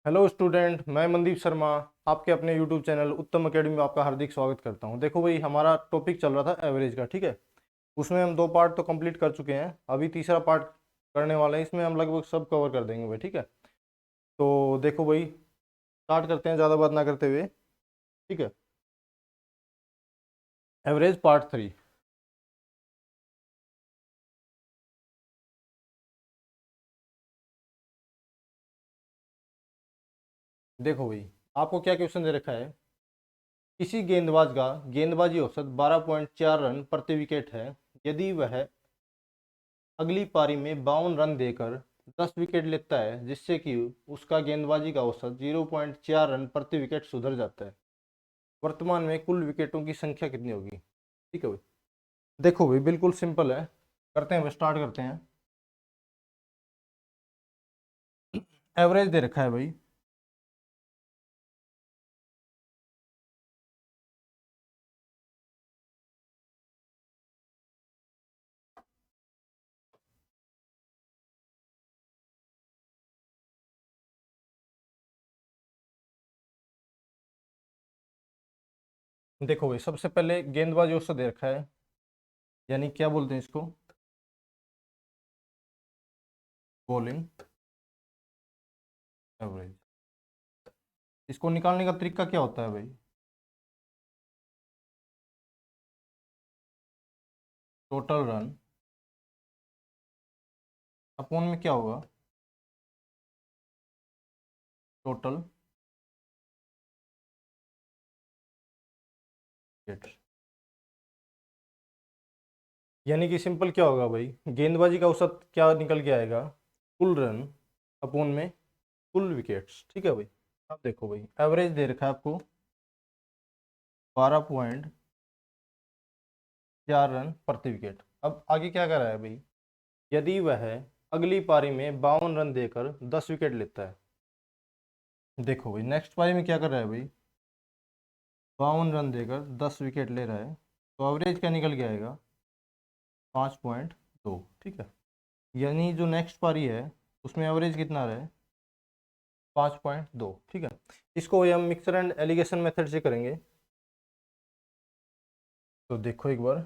Hello student, मैं मनदीप शर्मा आपके अपने यूट्यूब चैनल उत्तम अकेडमी में आपका हार्दिक स्वागत करता हूं। देखो भाई, हमारा टॉपिक चल रहा था एवरेज का, ठीक है। उसमें हम 2 पार्ट तो कंप्लीट कर चुके हैं, अभी तीसरा पार्ट करने वाले हैं। इसमें हम लगभग सब कवर कर देंगे भाई, ठीक है। तो देखो भाई, स्टार्ट करते हैं ज़्यादा बात ना करते हुए, ठीक है। Average part 3। देखो भाई, आपको क्या क्वेश्चन दे रखा है। किसी गेंदबाज का गेंदबाजी औसत 12.4 रन प्रति विकेट है यदि वह अगली पारी में 52 रन देकर 10 विकेट लेता है, जिससे कि उसका गेंदबाजी का औसत 0.4 रन प्रति विकेट सुधर जाता है। वर्तमान में कुल विकेटों की संख्या कितनी होगी? ठीक है भाई। देखो भाई, बिल्कुल सिंपल है, करते हैं, स्टार्ट करते हैं। एवरेज दे रखा है भाई। देखो भाई, सबसे पहले गेंदबाजी औसत दे रखा है, यानी क्या बोलते हैं इसको, बॉलिंग एवरेज। इसको निकालने का तरीका क्या होता है भाई? टोटल रन अपॉन में क्या होगा, टोटल विकेट। यानी कि सिंपल क्या होगा भाई, गेंदबाजी का औसत क्या निकल के आएगा, कुल रन अपॉन में कुल विकेट्स, ठीक है भाई। अब देखो भाई, एवरेज दे रखा है आपको 12.4 रन प्रति विकेट। अब आगे क्या कर रहा है भाई, यदि वह अगली पारी में 52 रन देकर 10 विकेट लेता है। देखो भाई, नेक्स्ट पारी में क्या कर रहा है भाई, 52 रन देकर 10 विकेट ले रहा है, तो एवरेज क्या निकल के आएगा, 5.2, ठीक है। यानी जो नेक्स्ट पारी है उसमें एवरेज कितना रहा है, 5.2, ठीक है। इसको हम मिक्सर एंड एलिगेशन मेथड से करेंगे। तो देखो एक बार,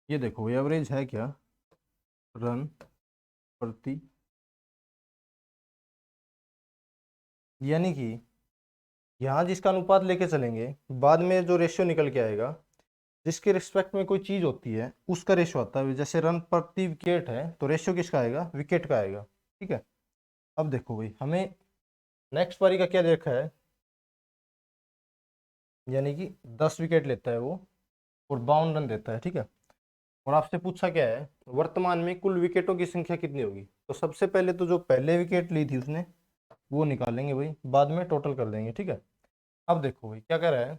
ये देखो एवरेज है क्या, रन प्रति, यानी कि यहाँ जिसका अनुपात लेके चलेंगे, बाद में जो रेशियो निकल के आएगा, जिसके रिस्पेक्ट में कोई चीज़ होती है उसका रेशियो आता है। जैसे रन प्रति विकेट है तो रेशियो किसका आएगा, विकेट का आएगा, ठीक है। अब देखो भाई, हमें नेक्स्ट पारी का क्या देखा है, यानी कि 10 विकेट लेता है वो और 52 रन देता है, ठीक है। और आपसे पूछा क्या है, वर्तमान में कुल विकेटों की संख्या कितनी होगी। तो सबसे पहले तो जो पहले विकेट ली थी उसने, वो निकालेंगे भाई, बाद में टोटल कर देंगे, ठीक है। अब देखो भाई, क्या कह रहा है,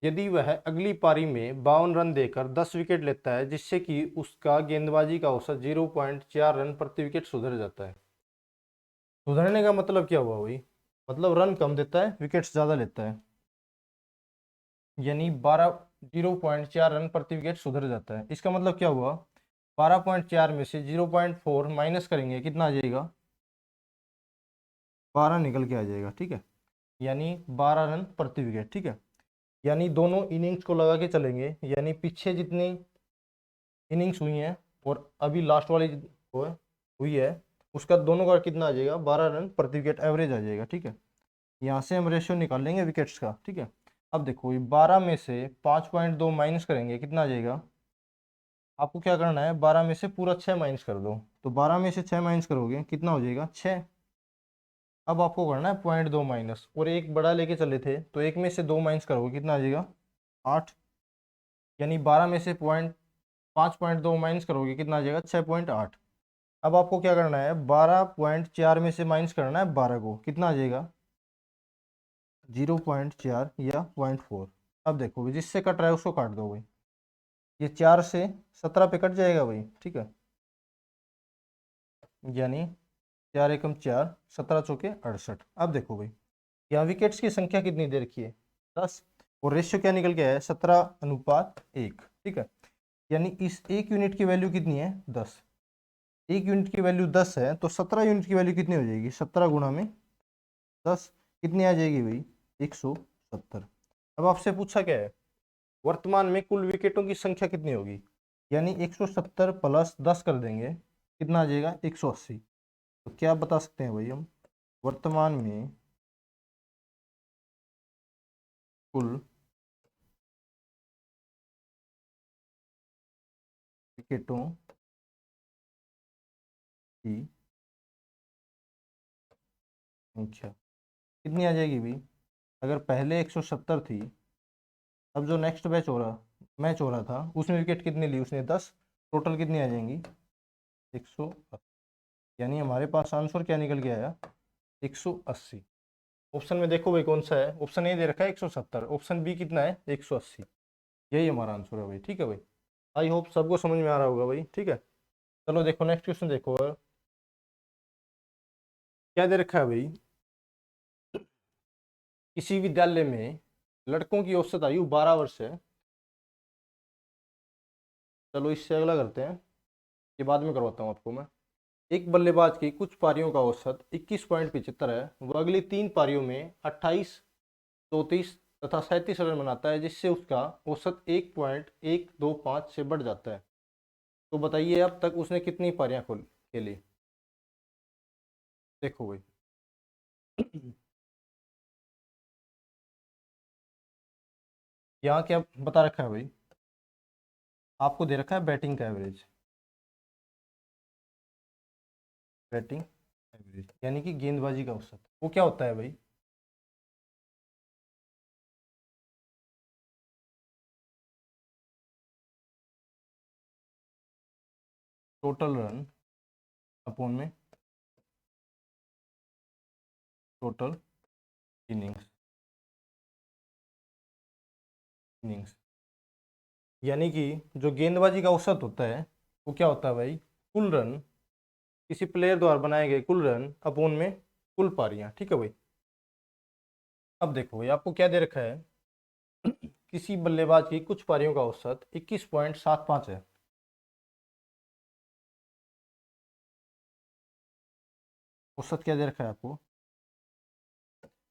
यदि वह अगली पारी में 52 रन देकर 10 विकेट लेता है, जिससे कि उसका गेंदबाजी का औसत 0.4 रन प्रति विकेट सुधर जाता है। सुधरने का मतलब क्या हुआ भाई, मतलब रन कम देता है, विकेट्स ज़्यादा लेता है, यानी 0.4 रन प्रति विकेट सुधर जाता है। इसका मतलब क्या हुआ, 12.4 में से 0.4 माइनस करेंगे, कितना आ जाएगा, 12 निकल के आ जाएगा, ठीक है। यानी 12 रन प्रति विकेट, ठीक है। यानी दोनों इनिंग्स को लगा के चलेंगे, यानी पीछे जितनी इनिंग्स हुई हैं और अभी लास्ट वाली हुई है, उसका दोनों का कितना आ जाएगा, 12 रन प्रति विकेट एवरेज आ जाएगा, ठीक है। यहाँ से हम रेशियो निकाल लेंगे विकेट्स का, ठीक है। अब देखो, ये 12 में से 5.2 माइनस करेंगे, कितना आ जाएगा, आपको क्या करना है, 12 में से पूरा 6 माइनस कर दो। तो 12 में से 6 माइनस करोगे, कितना हो जाएगा, 6। अब आपको करना है 0.2 माइनस, और एक बड़ा लेके चले थे तो एक में से 2 माइनस करोगे, कितना आ जाएगा, 8। यानी 12 में से 5.2 माइनस करोगे, कितना आ जाएगा, 6.8। अब आपको क्या करना है, 12.4 में से माइनस करना है 12 को, कितना आ जाएगा, 0.4 या 0.4। अब देखो भाई, जिससे कट रहा है उसको काट दो भाई, ये 4 से 17 पे कट जाएगा भाई, ठीक है। यानी 4 एकम 4, 17 चौके 68। अब देखो भाई, यहाँ विकेट्स की संख्या कितनी दे रखी है, 10, और रेशियो क्या निकल के आया है, 17:1, ठीक है। यानी इस एक यूनिट की वैल्यू कितनी है 10। एक यूनिट की वैल्यू 10 है तो 17 यूनिट की वैल्यू कितनी हो जाएगी, 17 गुणा में 10 कितनी आ जाएगी भाई, 170। अब आपसे पूछा क्या है, वर्तमान में कुल विकेटों की संख्या कितनी होगी, यानी 170 प्लस 10 कर देंगे कितना आ जाएगा 180। तो क्या बता सकते हैं भाई हम, वर्तमान में कुल विकेटों की संख्या कितनी आ जाएगी भाई। अगर पहले 170 थी, अब जो नेक्स्ट मैच हो रहा था उसमें विकेट कितनी ली उसने 10, टोटल कितनी आ जाएंगी 180। यानी हमारे पास आंसर क्या निकल के आया 180। ऑप्शन में देखो भाई कौन सा है, ऑप्शन ए दे रखा है 170, ऑप्शन बी कितना है 180। यही हमारा आंसर है भाई, ठीक है भाई। आई होप सबको समझ में आ रहा होगा भाई, ठीक है। चलो देखो नेक्स्ट क्वेश्चन देखो, क्या दे रखा है भाई, किसी विद्यालय में लड़कों की औसत आयु 12 वर्ष है। चलो इससे अगला करते हैं, ये बाद में करवाता हूँ आपको मैं। एक बल्लेबाज की कुछ पारियों का औसत 21.75 है, वह अगली 3 पारियों में 28, 34 तथा 37 रन बनाता है, जिससे उसका औसत 1.125 से बढ़ जाता है। तो बताइए अब तक उसने कितनी पारियां खेली। देखो भाई यहाँ क्या बता रखा है भाई, आपको दे रखा है बैटिंग का एवरेज, बैटिंग एवरेज यानी कि गेंदबाजी का औसत, वो क्या होता है भाई, टोटल रन अपॉन में टोटल इनिंग्स। इनिंग्स यानी कि जो गेंदबाजी का औसत होता है वो क्या होता है भाई, कुल रन, किसी प्लेयर द्वारा बनाए गए कुल रन अपॉन में कुल पारियां, ठीक है भाई। अब देखो भाई आपको क्या दे रखा है, किसी बल्लेबाज की कुछ पारियों का औसत 21.75 है। औसत क्या दे रखा है आपको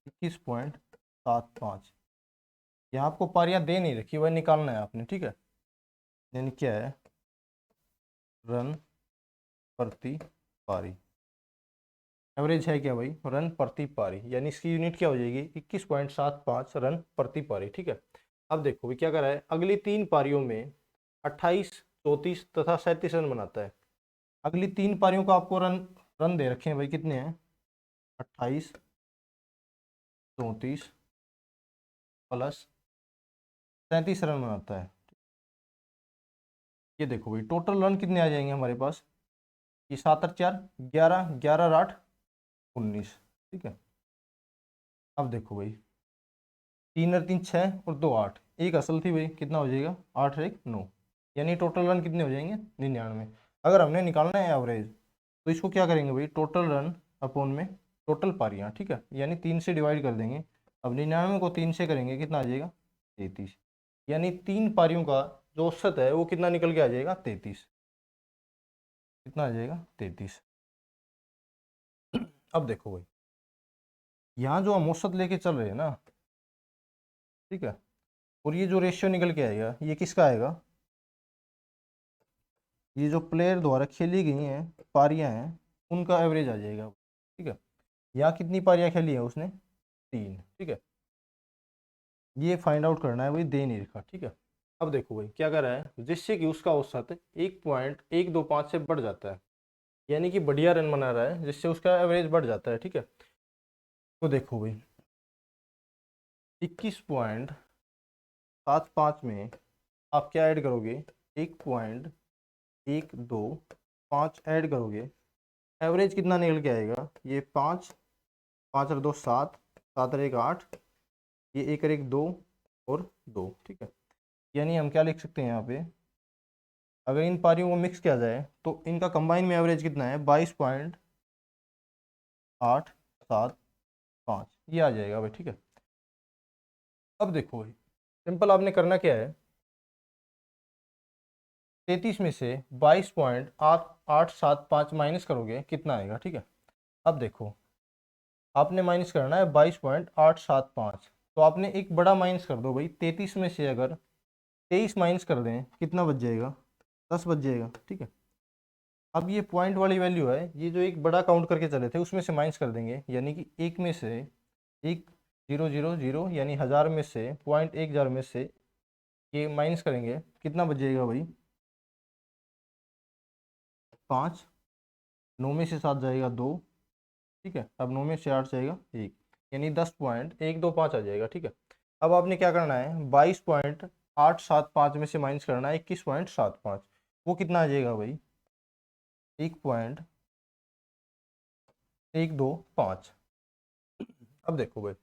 21.75। यहाँ आपको पारियां दे नहीं रखी, वह निकालना है आपने, ठीक है। यानी क्या है, रन प्रति पारी, एवरेज है क्या भाई, रन प्रति पारी, यानी इसकी यूनिट क्या हो जाएगी 21.75 रन प्रति पारी, ठीक है। अब देखो भाई क्या कर रहा है, अगली 3 पारियों में 28, 34 तथा 37 रन बनाता है। अगली 3 पारियों का आपको रन रन दे रखे हैं भाई, कितने हैं 28, 34 प्लस 37 रन बनाता है। ये देखो भाई टोटल रन कितने आ जाएंगे हमारे पास, ये 7 और 4 11, 11 और 8 19, ठीक है। अब देखो भाई 3 और 3 6 और 2 8, एक असल थी भाई, कितना हो जाएगा 8 और 1 9, यानी टोटल रन कितने हो जाएंगे 99। अगर हमने निकालना है एवरेज तो इसको क्या करेंगे भाई, टोटल रन अपॉन में टोटल पारियां, ठीक है, यानी 3 से डिवाइड कर देंगे। अब 99 को 3 से करेंगे कितना आ जाएगा 33, यानी 3 पारियों का जो औसत है वो कितना निकल के आ जाएगा 33, कितना आ जाएगा 33। अब देखो भाई यहाँ जो हम औसत लेके चल रहे हैं ना, ठीक है, और ये जो रेशियो निकल के आएगा ये किसका आएगा, ये जो प्लेयर द्वारा खेली गई हैं पारियां हैं उनका एवरेज आ जाएगा, ठीक है। यहाँ कितनी पारियां खेली हैं उसने 3, ठीक है, ये फाइंड आउट करना है भाई, दे नहीं रखा, ठीक है। अब देखो भाई क्या कर रहा है, जिससे कि उसका औसत 1.125 से बढ़ जाता है, यानी कि बढ़िया रन बना रहा है जिससे उसका एवरेज बढ़ जाता है, ठीक है। तो देखो भाई 21.75 में आप क्या ऐड करोगे, 1.125 ऐड करोगे, एवरेज कितना निकल के आएगा, ये 5, 5 और 2 7, 7 और 1 8, ये 1 और 1 2 और 2, ठीक है। यानी हम क्या लिख सकते हैं यहाँ पे, अगर इन पारियों को मिक्स किया जाए तो इनका कंबाइन में एवरेज कितना है 22.875, ये आ जाएगा भाई, ठीक है। अब देखो भाई सिंपल आपने करना क्या है, 33 में से 22.875 माइनस करोगे कितना आएगा, ठीक है। अब देखो, आपने माइनस करना है 22.875, तो आपने एक बड़ा माइनस कर दो भाई। 33 में से अगर 23 माइनस कर दें कितना बच जाएगा, 10 बच जाएगा, ठीक है। अब ये पॉइंट वाली वैल्यू है, ये जो एक बड़ा काउंट करके चले थे उसमें से माइनस कर देंगे, यानी कि एक में से एक, 000 यानी 1000 में से 0.1000 में से ये माइनस करेंगे, कितना बच जाएगा भाई, 5। 9 में से 7 जाएगा 2, ठीक है। अब 9 में से 8 जाएगा 1, यानी 10.125 आ जाएगा, ठीक है। अब आपने क्या करना है, 22.875 में से माइनस करना है 21.75, वो कितना आ जाएगा भाई, 1.125। अब देखो भाई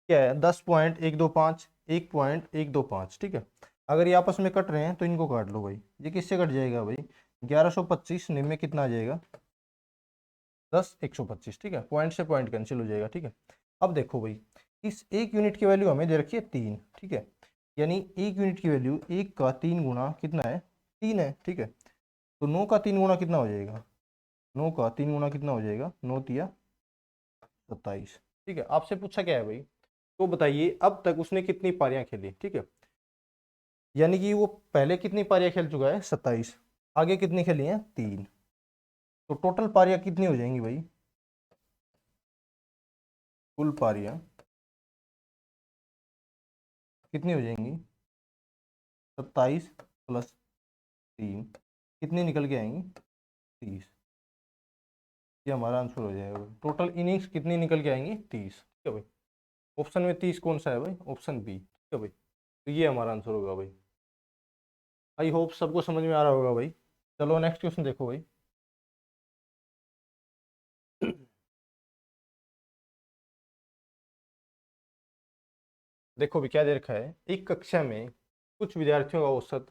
क्या है, 10.125, 1.125, ठीक है। अगर ये आपस में कट रहे हैं तो इनको काट लो भाई। ये किससे कट जाएगा भाई, 1125 में कितना आ जाएगा, 10, 125, ठीक है। पॉइंट से पॉइंट कैंसिल हो जाएगा, ठीक है। अब देखो भाई, इस एक यूनिट की वैल्यू हमें दे रखी है 3, ठीक है। यानी एक यूनिट की वैल्यू 1 का 3 गुना कितना है, 3 है, ठीक है। तो 9 का 3 गुना कितना हो जाएगा, 9 का 3 गुना कितना हो जाएगा, 9 तिया 27, ठीक है। आपसे पूछा क्या है भाई, तो बताइए अब तक उसने कितनी पारियां खेली, ठीक है। यानी कि वो पहले कितनी पारियां खेल चुका है, 27, आगे कितनी खेली हैं, 3। तो टोटल पारियां कितनी हो जाएंगी भाई, कुल पारियां कितनी हो जाएंगी, 27 + 3 कितनी निकल के आएंगी, 30। ये हमारा आंसर हो जाएगा भाई। टोटल इनिंग्स कितनी निकल के आएंगी, 30, ठीक है भाई। ऑप्शन में 30 कौन सा है भाई, ऑप्शन बी, ठीक है भाई। तो ये हमारा आंसर होगा भाई। आई होप सबको समझ में आ रहा होगा भाई। चलो नेक्स्ट क्वेश्चन देखो भाई। देखो भी क्या दे रखा है, एक कक्षा में कुछ विद्यार्थियों का औसत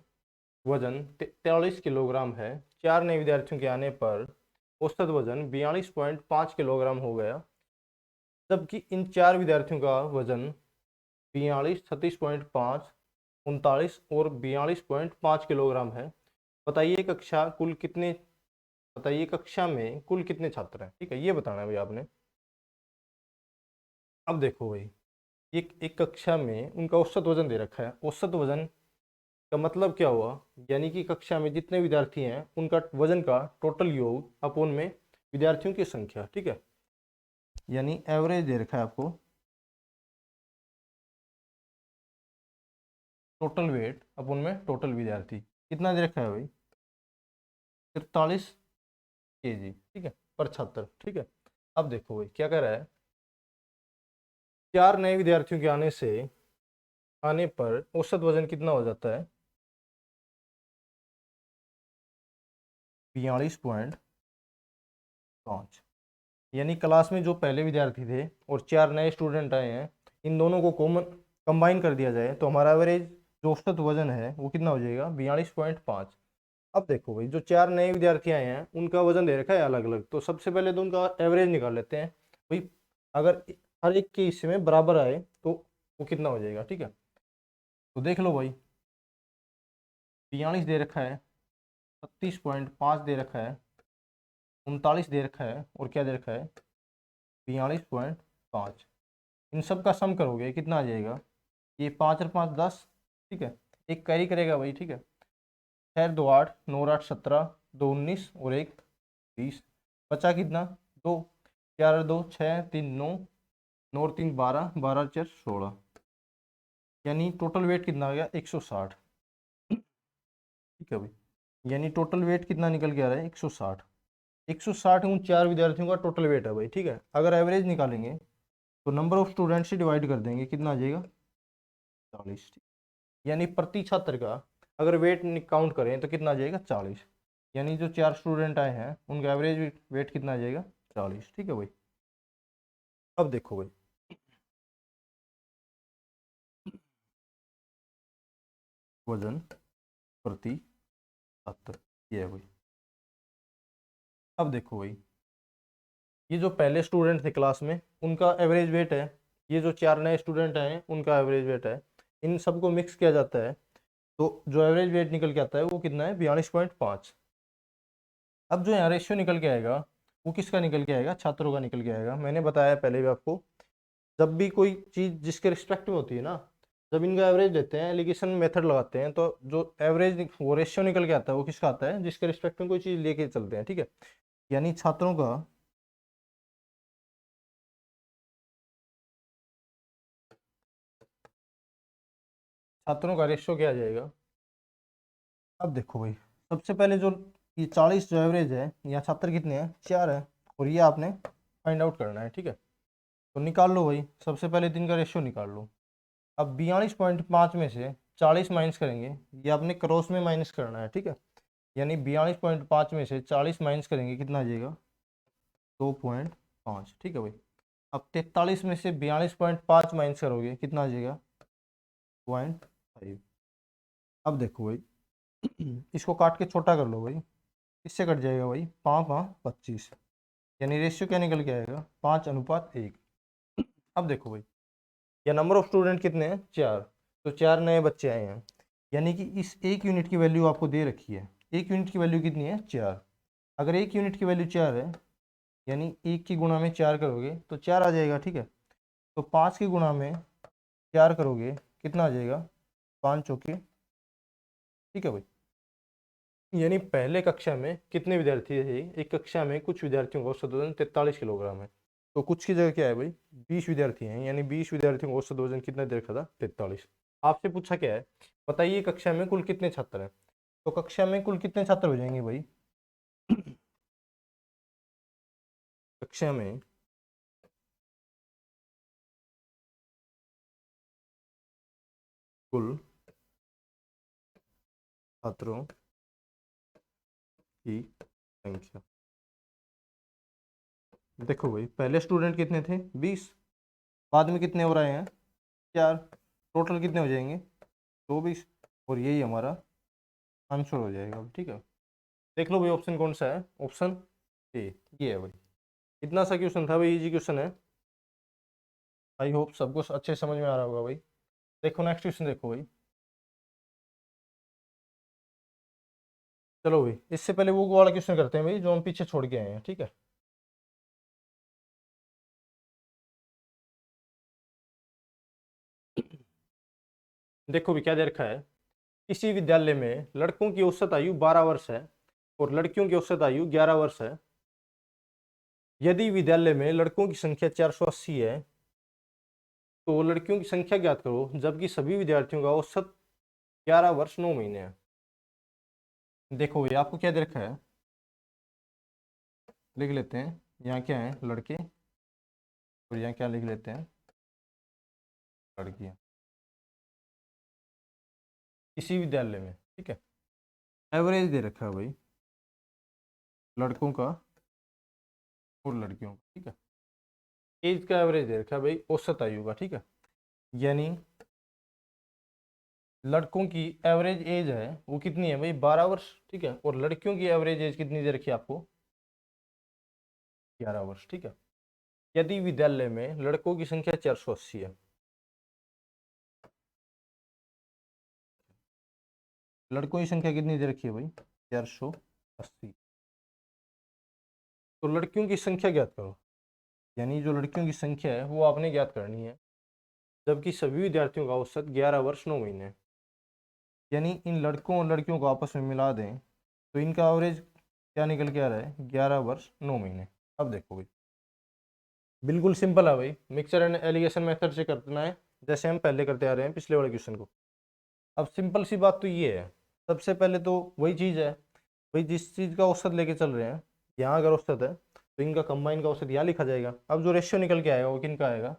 वजन 43 किलोग्राम है। 4 नए विद्यार्थियों के आने पर औसत वजन 42.5 किलोग्राम हो गया, जबकि इन 4 विद्यार्थियों का वजन 42, 36.5, 39 और 42.5 किलोग्राम है। बताइए कक्षा कुल कितने बताइए कक्षा में कुल कितने छात्र हैं, ठीक है, ये बताना है भाई आपने। अब देखो भाई, एक कक्षा में उनका औसत वजन दे रखा है। औसत वजन का मतलब क्या हुआ, यानी कि कक्षा में जितने विद्यार्थी हैं उनका वजन का टोटल योग अपोन में विद्यार्थियों की संख्या, ठीक है। यानी एवरेज दे रखा है आपको, टोटल वेट अपोन में टोटल विद्यार्थी कितना दे रखा है भाई, 43 kg, ठीक है, पर छात्र, ठीक है। अब देखो भाई क्या कर रहा है, 4 नए विद्यार्थियों के आने पर औसत वजन कितना हो जाता है, 42.5। यानी क्लास में जो पहले विद्यार्थी थे और 4 नए स्टूडेंट आए हैं, इन दोनों को कॉमन कंबाइन कर दिया जाए तो हमारा एवरेज जो औसत वजन है वो कितना हो जाएगा, 42.5। अब देखो भाई, जो 4 नए विद्यार्थी आए हैं उनका वजन दे रखा है अलग अलग, तो सबसे पहले तो उनका एवरेज निकाल लेते हैं भाई। अगर हर एक के हिस्से में बराबर आए तो वो कितना हो जाएगा, ठीक है। तो देख लो भाई, 42 दे रखा है, 36.5 दे रखा है, 39 दे रखा है, और क्या दे रखा है, 42.5। इन सब का सम करोगे कितना आ जाएगा, ये 5 और 5 10, ठीक है। एक कैरी करेगा भाई, ठीक है। 6 2 8, 9 8 17, 2 19 और 1 20, बचा कितना, 2, 4 2 6 3 9, 9 और 3 12, 12 4 16, यानी टोटल वेट कितना आ गया, 160, ठीक है भाई। यानी टोटल वेट कितना निकल के आ रहा है, 160। 160 उन 4 विद्यार्थियों का टोटल वेट है भाई, ठीक है। अगर एवरेज निकालेंगे तो नंबर ऑफ स्टूडेंट से डिवाइड कर देंगे, कितना आ जाएगा, 40। यानी प्रति छात्र का अगर वेट काउंट करें तो कितना आ जाएगा, 40। यानी जो 4 स्टूडेंट आए हैं उनका एवरेज वेट कितना आ जाएगा, 40, ठीक है भाई। अब देखो भाई, वजन प्रति छात्र, ये है भाई। अब देखो भाई, ये जो पहले स्टूडेंट थे क्लास में उनका एवरेज वेट है, ये जो 4 नए स्टूडेंट आए हैं उनका एवरेज वेट है। इन सबको मिक्स किया जाता है तो जो एवरेज वेट निकल के आता है वो कितना है, 42.5। अब जो यहाँ रेशियो निकल के आएगा वो किसका निकल के आएगा, छात्रों का निकल के आएगा। मैंने बताया पहले भी आपको, जब भी कोई चीज़ जिसके रिस्पेक्ट में होती है ना, जब इनका एवरेज लेते हैं, एलिगेशन मेथड लगाते हैं, तो जो एवरेज वो रेशियो निकल के आता है वो किसका आता है, जिसके रिस्पेक्ट में कोई चीज़ लेके चलते हैं, ठीक है। यानी छात्रों का रेशियो क्या आ जाएगा। अब देखो भाई, सबसे पहले जो ये 40 जो एवरेज है, यहाँ छात्र कितने हैं, 4 है, और ये आपने फाइंड आउट करना है, ठीक है। तो निकाल लो भाई, सबसे पहले दिन का रेशियो निकाल लो। अब 42.5 में से 40 माइनस करेंगे, ये आपने क्रॉस में माइनस करना है, ठीक है। यानी 42.5 में से 40 माइनस करेंगे, कितना आ जाएगा, 2.5, ठीक है भाई। अब 43 में से 42.5 माइनस करोगे, कितना आ जाएगा, 0.5। अब देखो भाई, इसको काट के छोटा कर लो भाई, इससे कट जाएगा भाई, 5×5 = 25। यानी रेशियो क्या निकल के आएगा, 5:1। अब देखो भाई, या नंबर ऑफ स्टूडेंट कितने हैं, 4, तो 4 नए बच्चे आए हैं। यानी कि इस एक यूनिट की वैल्यू आपको दे रखी है, एक यूनिट की वैल्यू कितनी है, 4। अगर एक यूनिट की वैल्यू 4 है, यानी एक की गुणा में 4 करोगे तो 4 आ जाएगा, ठीक है। तो 5 की गुणा में 4 करोगे, कितना आ जाएगा, 5×4, ठीक है भाई। यानी पहले कक्षा में कितने विद्यार्थी थे, एक कक्षा में कुछ विद्यार्थियों का औसत वजन 43 किलोग्राम है। तो कुछ की जगह क्या है भाई, 20 विद्यार्थी हैं, यानी 20 विद्यार्थियों का औसत वजन कितना दे रखा था, 43। आपसे पूछा क्या है, बताइए कक्षा में कुल कितने छात्र हैं। तो कक्षा में कुल कितने छात्र हो जाएंगे भाई, कक्षा में कुल छात्रों की संख्या। देखो भाई, पहले स्टूडेंट कितने थे, 20, बाद में कितने हो रहे हैं, 4, टोटल कितने हो जाएंगे, 24, और यही हमारा आंसर हो जाएगा, ठीक है। देख लो भाई, ऑप्शन कौन सा है, ऑप्शन ए, ये है भाई। इतना सा क्वेश्चन था भाई, इजी क्वेश्चन है। आई होप सब कुछ अच्छे समझ में आ रहा होगा भाई। देखो नेक्स्ट क्वेश्चन देखो भाई। चलो भाई, इससे पहले वो वाला क्वेश्चन करते हैं भाई जो हम पीछे छोड़ के आए हैं, ठीक है। देखो भी क्या दे रखा है, किसी विद्यालय में लड़कों की औसत आयु 12 वर्ष है और लड़कियों की औसत आयु 11 वर्ष है। यदि विद्यालय में लड़कों की संख्या 480 है तो लड़कियों की संख्या ज्ञात करो, जबकि सभी विद्यार्थियों का औसत 11 वर्ष 9 महीने है। देखो भाई, आपको क्या दे रखा है, लिख लेते हैं। यहाँ क्या है, लड़के, और यहाँ क्या लिख लेते हैं, लड़कियाँ, इसी विद्यालय में, ठीक है। एवरेज दे रखा है भाई लड़कों का और लड़कियों का, ठीक है। एज का एवरेज दे रखा है भाई औसत आयु का, ठीक है। यानी लड़कों की एवरेज एज है वो कितनी है भाई, 12 वर्ष, ठीक है। और लड़कियों की एवरेज एज कितनी दे रखी है आपको, 11 वर्ष, ठीक है। यदि विद्यालय में लड़कों की संख्या 480 है, लड़कों की संख्या कितनी दे रखी है भाई, 480, तो लड़कियों की संख्या ज्ञात करो। यानी जो लड़कियों की संख्या है वो आपने ज्ञात करनी है, जबकि सभी विद्यार्थियों का औसत 11 वर्ष 9 महीने है। यानी इन लड़कों और लड़कियों को आपस में मिला दें तो इनका एवरेज क्या निकल के आ रहा है, 11 वर्ष 9 महीने। अब देखो भाई, बिल्कुल सिंपल है भाई, मिक्सचर एंड एलिगेशन मेथड से करना है, जैसे हम पहले करते आ रहे हैं पिछले वाले क्वेश्चन को। अब सिंपल सी बात तो ये है, सबसे पहले तो वही चीज़ है भाई, जिस चीज़ का औसत लेके चल रहे हैं, यहाँ अगर औसत है तो इनका कंबाइन का औसत यहाँ लिखा जाएगा। अब जो रेशियो निकल के आएगा वो किन का आएगा,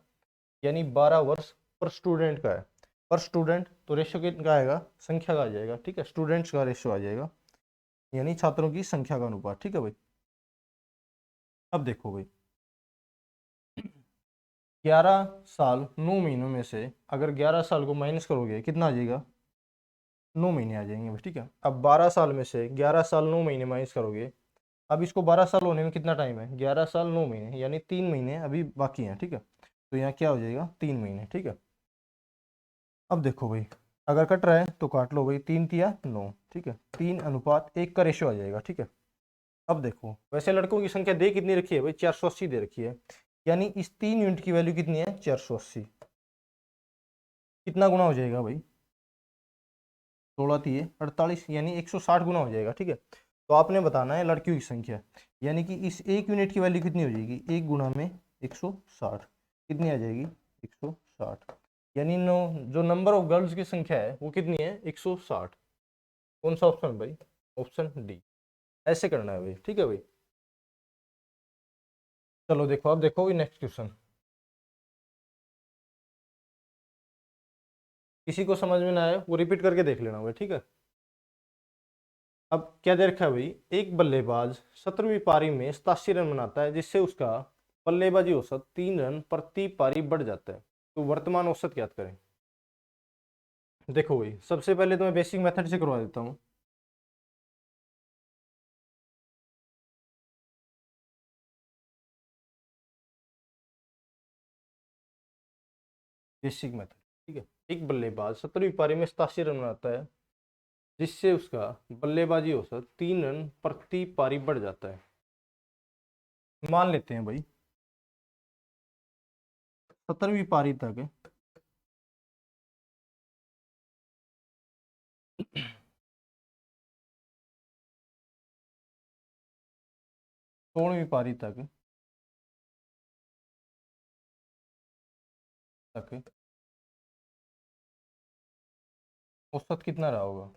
यानी 12 वर्ष पर स्टूडेंट का है, पर स्टूडेंट, तो रेशियो किन का आएगा, संख्या का आ जाएगा, ठीक है, स्टूडेंट्स का रेशियो आ जाएगा, यानी छात्रों की संख्या का अनुपात, ठीक है भाई। अब देखो भाई, 11 साल 9 महीनों में से अगर 11 साल को माइनस करोगे, कितना आ जाएगा, 9 महीने आ जाएंगे भाई, ठीक है। अब 12 साल में से 11 साल 9 महीने माइनस करोगे, अब इसको 12 साल होने में कितना टाइम है, 11 साल 9 महीने, यानी 3 महीने अभी बाकी हैं, ठीक है। तो यहाँ क्या हो जाएगा, 3 महीने, ठीक है। अब देखो भाई, अगर कट रहा है तो काट लो भाई, 3 तिया 9, ठीक है, 3:1 का रेशियो आ जाएगा, ठीक है। अब देखो, वैसे लड़कों की संख्या दे कितनी रखी है भाई, 480 दे रखी है, यानी इस 3 यूनिट की वैल्यू कितनी है, 480। कितना गुना हो जाएगा भाई, 16×3 = 48, यानी 160 गुना हो जाएगा, ठीक है। तो आपने बताना है लड़कियों की संख्या, यानी कि इस 1 यूनिट की वैल्यू कितनी हो जाएगी, 1 गुना में 160, कितनी आ जाएगी, 160। यानी नो, जो नंबर ऑफ गर्ल्स की संख्या है वो कितनी है, 160। कौन सा ऑप्शन भाई, ऑप्शन डी। ऐसे करना है भाई, ठीक है भाई। चलो देखो, अब देखो नेक्स्ट क्वेश्चन। किसी को समझ में ना आए वो रिपीट करके देख लेना भाई, ठीक है। अब क्या दे रखा है भाई, एक बल्लेबाज 17वीं पारी में 87 रन बनाता है, जिससे उसका बल्लेबाजी औसत 3 रन प्रति पारी बढ़ जाता है। तो वर्तमान औसत ज्ञात करें। देखो भाई, सबसे पहले तो मैं बेसिक मेथड से करवा देता हूँ। बेसिक मेथड, ठीक है। एक बल्लेबाज 17वीं पारी में 87 रन बनाता है, जिससे उसका बल्लेबाजी औसत 3 रन प्रति पारी बढ़ जाता है। मान लेते हैं भाई 17वीं पारी तक 16वीं पारी तक औसत कितना रहा होगा।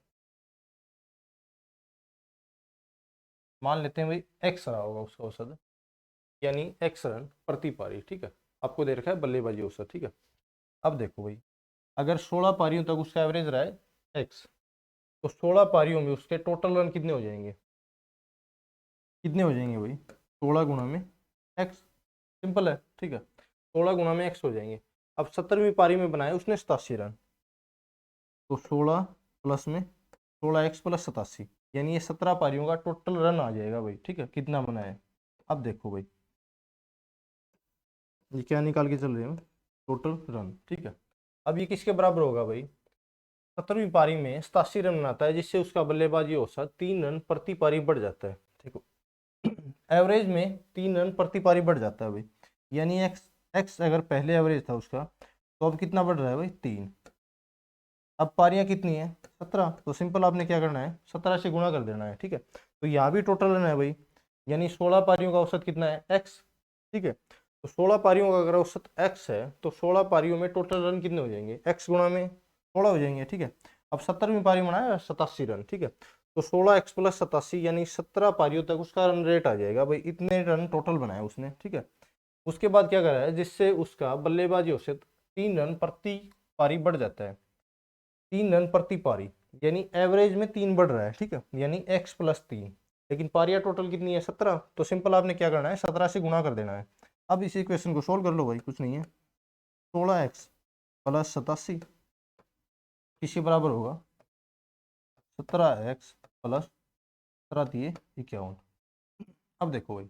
मान लेते हैं भाई एक्स रहा होगा उसका औसत, यानी एक्स रन प्रति पारी, ठीक है। आपको दे रखा है बल्लेबाजी औसत, ठीक है। अब देखो भाई, अगर 16 पारियों तक उसका एवरेज रहा है एक्स, तो 16 पारियों में उसके टोटल रन कितने हो जाएंगे, कितने हो जाएंगे भाई, 16 गुना में एक्स, सिंपल है, ठीक है। 16 गुना में एक्स हो जाएंगे। अब 17वीं पारी में बनाए उसने 87 रन, तो 16 प्लस में 16x + 87, यानी ये 17 पारियों का टोटल रन आ जाएगा भाई, ठीक है, कितना बना है। अब देखो भाई, ये क्या निकाल के चल रहे हैं, टोटल रन, ठीक है। अब ये किसके बराबर होगा भाई, 17वीं पारी में 87 रन बनाता है, जिससे उसका बल्लेबाजी औसत 3 रन प्रति पारी बढ़ जाता है, देखो। एवरेज में 3 रन प्रति पारी बढ़ जाता है भाई, यानी एक्स एक्स अगर पहले एवरेज था उसका, तो अब कितना बढ़ रहा है भाई, 3। अब पारियां कितनी है, 17, तो सिंपल आपने क्या करना है, 17 से गुणा कर देना है, ठीक है। तो यहाँ भी टोटल रन है भाई, यानी 16 पारियों का औसत कितना है, एक्स, ठीक है। तो 16 पारियों का अगर औसत एक्स है, तो 16 पारियों में टोटल रन कितने हो जाएंगे, x गुणा में 16 हो जाएंगे, ठीक है। अब 17वीं पारी बनाया 87 रन, ठीक है। तो 16x + 87, यानी 17 पारियों तक उसका रन रेट आ जाएगा भाई, इतने रन टोटल बनाए उसने, ठीक है। उसके बाद क्या करा है, जिससे उसका बल्लेबाजी औसत 3 रन प्रति पारी बढ़ जाता है, 3 रन प्रति पारी, यानी एवरेज में 3 बढ़ रहा है, ठीक है, यानी x + 3। लेकिन पारियां टोटल कितनी है, 17, तो सिंपल आपने क्या करना है, 17 से गुणा कर देना है। अब इस इक्वेशन को सोल्व कर लो भाई, कुछ नहीं है, 16x + 87 किसके बराबर होगा, 17x + 17×3 = 51। अब देखो भाई,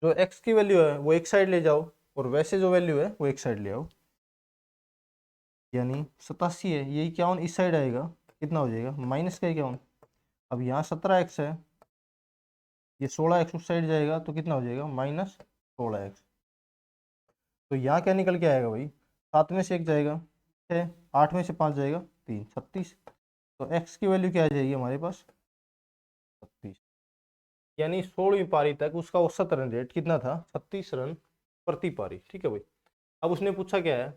जो x की वैल्यू है वो एक साइड ले जाओ, और वैसे जो वैल्यू है वो एक साइड ले आओ, यानी 87 है, ये 51 इस साइड आएगा, कितना हो जाएगा, -का 51। अब यहाँ 17x है, ये 16x उस साइड जाएगा, तो कितना हो जाएगा, -16x। तो यहाँ क्या निकल के आएगा भाई, 7 में से 1 जाएगा 6, 8 में से 5 जाएगा 3, 36। तो x की वैल्यू क्या आ जाएगी हमारे पास, 36। यानी 16वीं पारी तक उसका औसत रन रेट कितना था, 36 रन प्रति पारी, ठीक है भाई। अब उसने पूछा क्या है,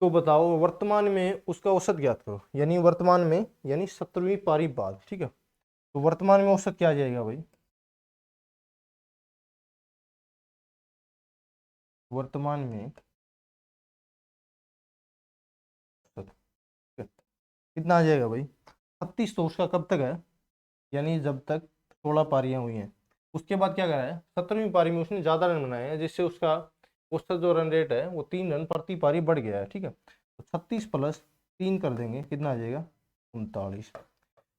तो बताओ वर्तमान में उसका औसत ज्ञात करो, यानी वर्तमान में, यानी 17वीं पारी बाद, ठीक है। तो वर्तमान में औसत क्या आ जाएगा भाई, वर्तमान में औसत, ठीक है, कितना आ जाएगा भाई, 36। तो उसका कब तक है, यानी जब तक 16 पारियां हुई हैं। उसके बाद क्या करा है, 17वीं पारी में उसने ज़्यादा रन बनाए हैं, जिससे उसका औसत जो रन रेट है वो 3 रन प्रति पारी बढ़ गया है, ठीक है। तो 36 + 3 कर देंगे, कितना आ जाएगा, 39।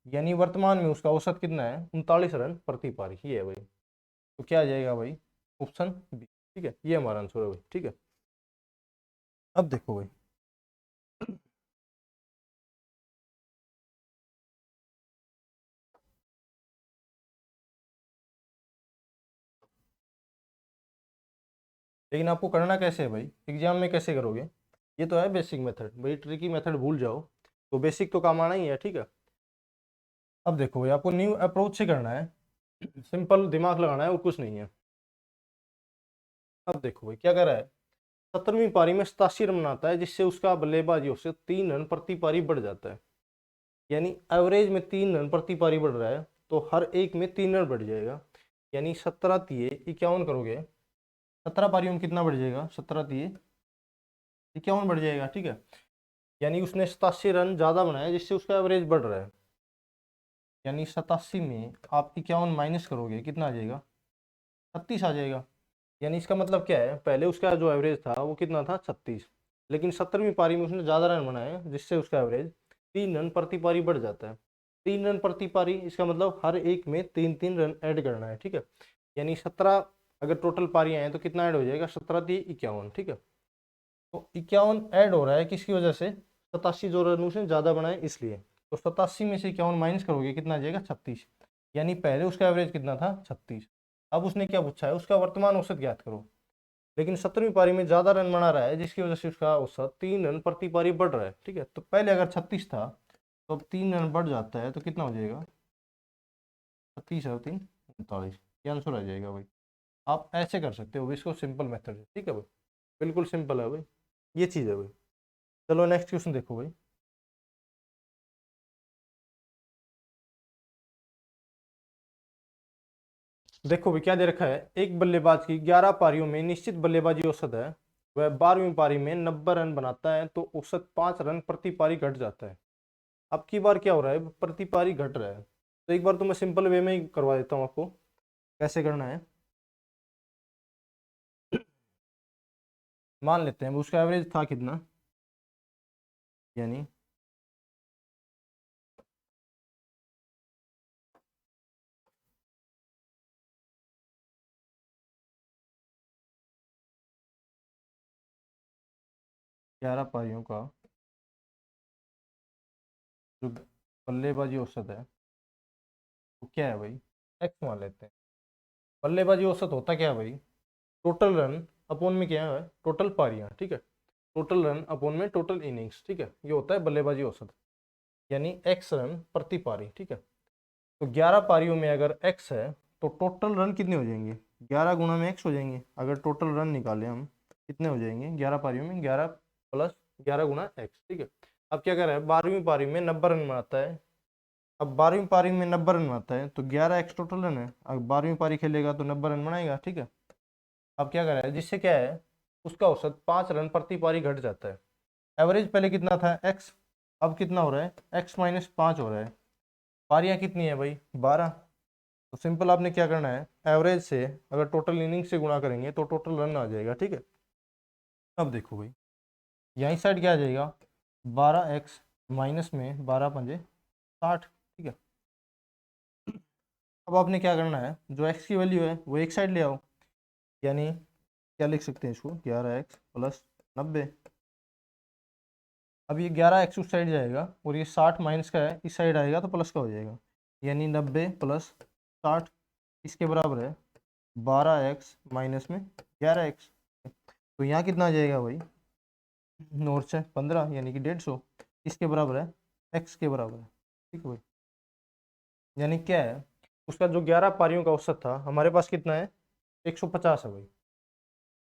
यानी वर्तमान में उसका औसत कितना है, 39 रन प्रति पारी, ये है भाई। तो क्या आ जाएगा भाई, ऑप्शन बी, ठीक है, ये हमारा आंसर है भाई, ठीक है। अब देखो भाई, लेकिन आपको करना कैसे है भाई, एग्जाम में कैसे करोगे, ये तो है बेसिक मेथड भाई, ट्रिकी मेथड भूल जाओ तो बेसिक तो काम आना ही है, ठीक है। अब देखो भाई आपको न्यू अप्रोच से करना है, सिंपल दिमाग लगाना है और कुछ नहीं है। अब देखो भाई क्या कर रहा है, 17वीं पारी में 87 रन बनाता है, जिससे उसका बल्लेबाजियों से 3 रन प्रति पारी बढ़ जाता है। यानी एवरेज में 3 रन प्रति पारी बढ़ रहा है, तो हर एक में 3 रन बढ़ जाएगा। यानी 17 तिये 51 करोगे, 17 पारियों में कितना बढ़ जाएगा, 17 तिये 51 बढ़ जाएगा, ठीक है। यानी उसने 87 रन ज्यादा बनाया, जिससे उसका एवरेज बढ़ रहा है। यानी 87 में आप 51 माइनस करोगे, कितना आ जाएगा, 36 आ जाएगा। यानी इसका मतलब क्या है, पहले उसका जो एवरेज था वो कितना था, 36, लेकिन 17वीं पारी में उसने ज़्यादा रन बनाए, जिससे उसका एवरेज 3 रन प्रति पारी बढ़ जाता है। 3 रन प्रति पारी, इसका मतलब हर एक में 3-3 रन ऐड करना है, ठीक है। यानी 17 अगर टोटल पारियां हैं तो कितना ऐड हो जाएगा, 17 × 3 = 51, ठीक है। तो 51 ऐड हो रहा है किसकी वजह से, 87 जो रन उसने ज़्यादा बनाए इसलिए। तो 87 में से 51 माइनस करोगे, कितना आ जाएगा, 36। यानी पहले उसका एवरेज कितना था, 36। अब उसने क्या पूछा है, उसका वर्तमान औसत ज्ञात करो। लेकिन 17वीं पारी में ज्यादा रन बना रहा है, जिसकी वजह से उसका औसत 3 रन प्रति पारी बढ़ रहा है, ठीक है। तो पहले अगर 36 था तो अब 3 रन बढ़ जाता है, तो कितना हो जाएगा, 36 और 3 = 39, ये आंसर आ जाएगा भाई। आप ऐसे कर सकते हो इसको, सिंपल मेथड है, ठीक है भाई, बिल्कुल सिंपल है भाई, ये चीज़ है भाई। चलो नेक्स्ट क्वेश्चन देखो भाई। देखो भाई क्या दे रखा है, एक बल्लेबाज की 11 पारियों में निश्चित बल्लेबाजी औसत है, वह 12वीं पारी में 90 रन बनाता है, तो औसत 5 रन प्रति पारी घट जाता है। अब की बार क्या हो रहा है, प्रति पारी घट रहा है। तो एक बार तो मैं सिंपल वे में ही करवा देता हूँ आपको, कैसे करना है। मान लेते हैं उसका एवरेज था कितना, यानी 11 पारियों का जो बल्लेबाजी औसत है वो क्या है भाई, एक्स मान लेते हैं। बल्लेबाजी औसत होता क्या है भाई, टोटल रन अपॉन में क्या है, टोटल पारियां, ठीक है। टोटल रन अपॉन में टोटल इनिंग्स, ठीक है, ये होता है बल्लेबाजी औसत। यानी एक्स रन प्रति पारी, ठीक है। तो 11 पारियों में अगर एक्स है तो टोटल रन कितने हो जाएंगे, 11 गुणा में एक्स हो जाएंगे। अगर टोटल रन निकालें हम, कितने हो जाएंगे 11 पारियों में, 11 प्लस 11 गुणा एक्स, ठीक है। अब क्या कर रहा है, 12वीं पारी में 90 रन बनाता है। अब 12वीं पारी में 90 रन बनाता है तो 11 एक्स टोटल रन है। अब 12वीं पारी खेलेगा तो 90 रन बनाएगा, ठीक है। अब क्या कर रहा है, जिससे क्या है, उसका औसत 5 रन प्रति पारी घट जाता है। एवरेज पहले कितना था, एक्स, अब कितना हो रहा है, x-5 हो रहा है। पारियां कितनी है भाई, 12। तो सिंपल आपने क्या करना है, एवरेज से अगर टोटल इनिंग से गुणा करेंगे तो टोटल रन आ जाएगा, ठीक है। अब देखो भाई यहीं साइड क्या आ जाएगा, 12x माइनस में 12×5 = 60, ठीक है। अब आपने क्या करना है, जो x की वैल्यू है वो एक साइड ले आओ। यानी क्या लिख सकते हैं इसको, 11x प्लस 90। अब ये 11x उस साइड जाएगा और ये 60 माइनस का है, इस साइड आएगा तो प्लस का हो जाएगा। यानी 90 प्लस 60 इसके बराबर है 12x माइनस में 11x। तो यहाँ कितना आ जाएगा भाई, नॉर्थ से 15 यानी कि 150, इसके बराबर है, एक्स के बराबर है, ठीक है भाई। यानी क्या है, उसका जो 11 पारियों का औसत था हमारे पास कितना है, 150 है भाई।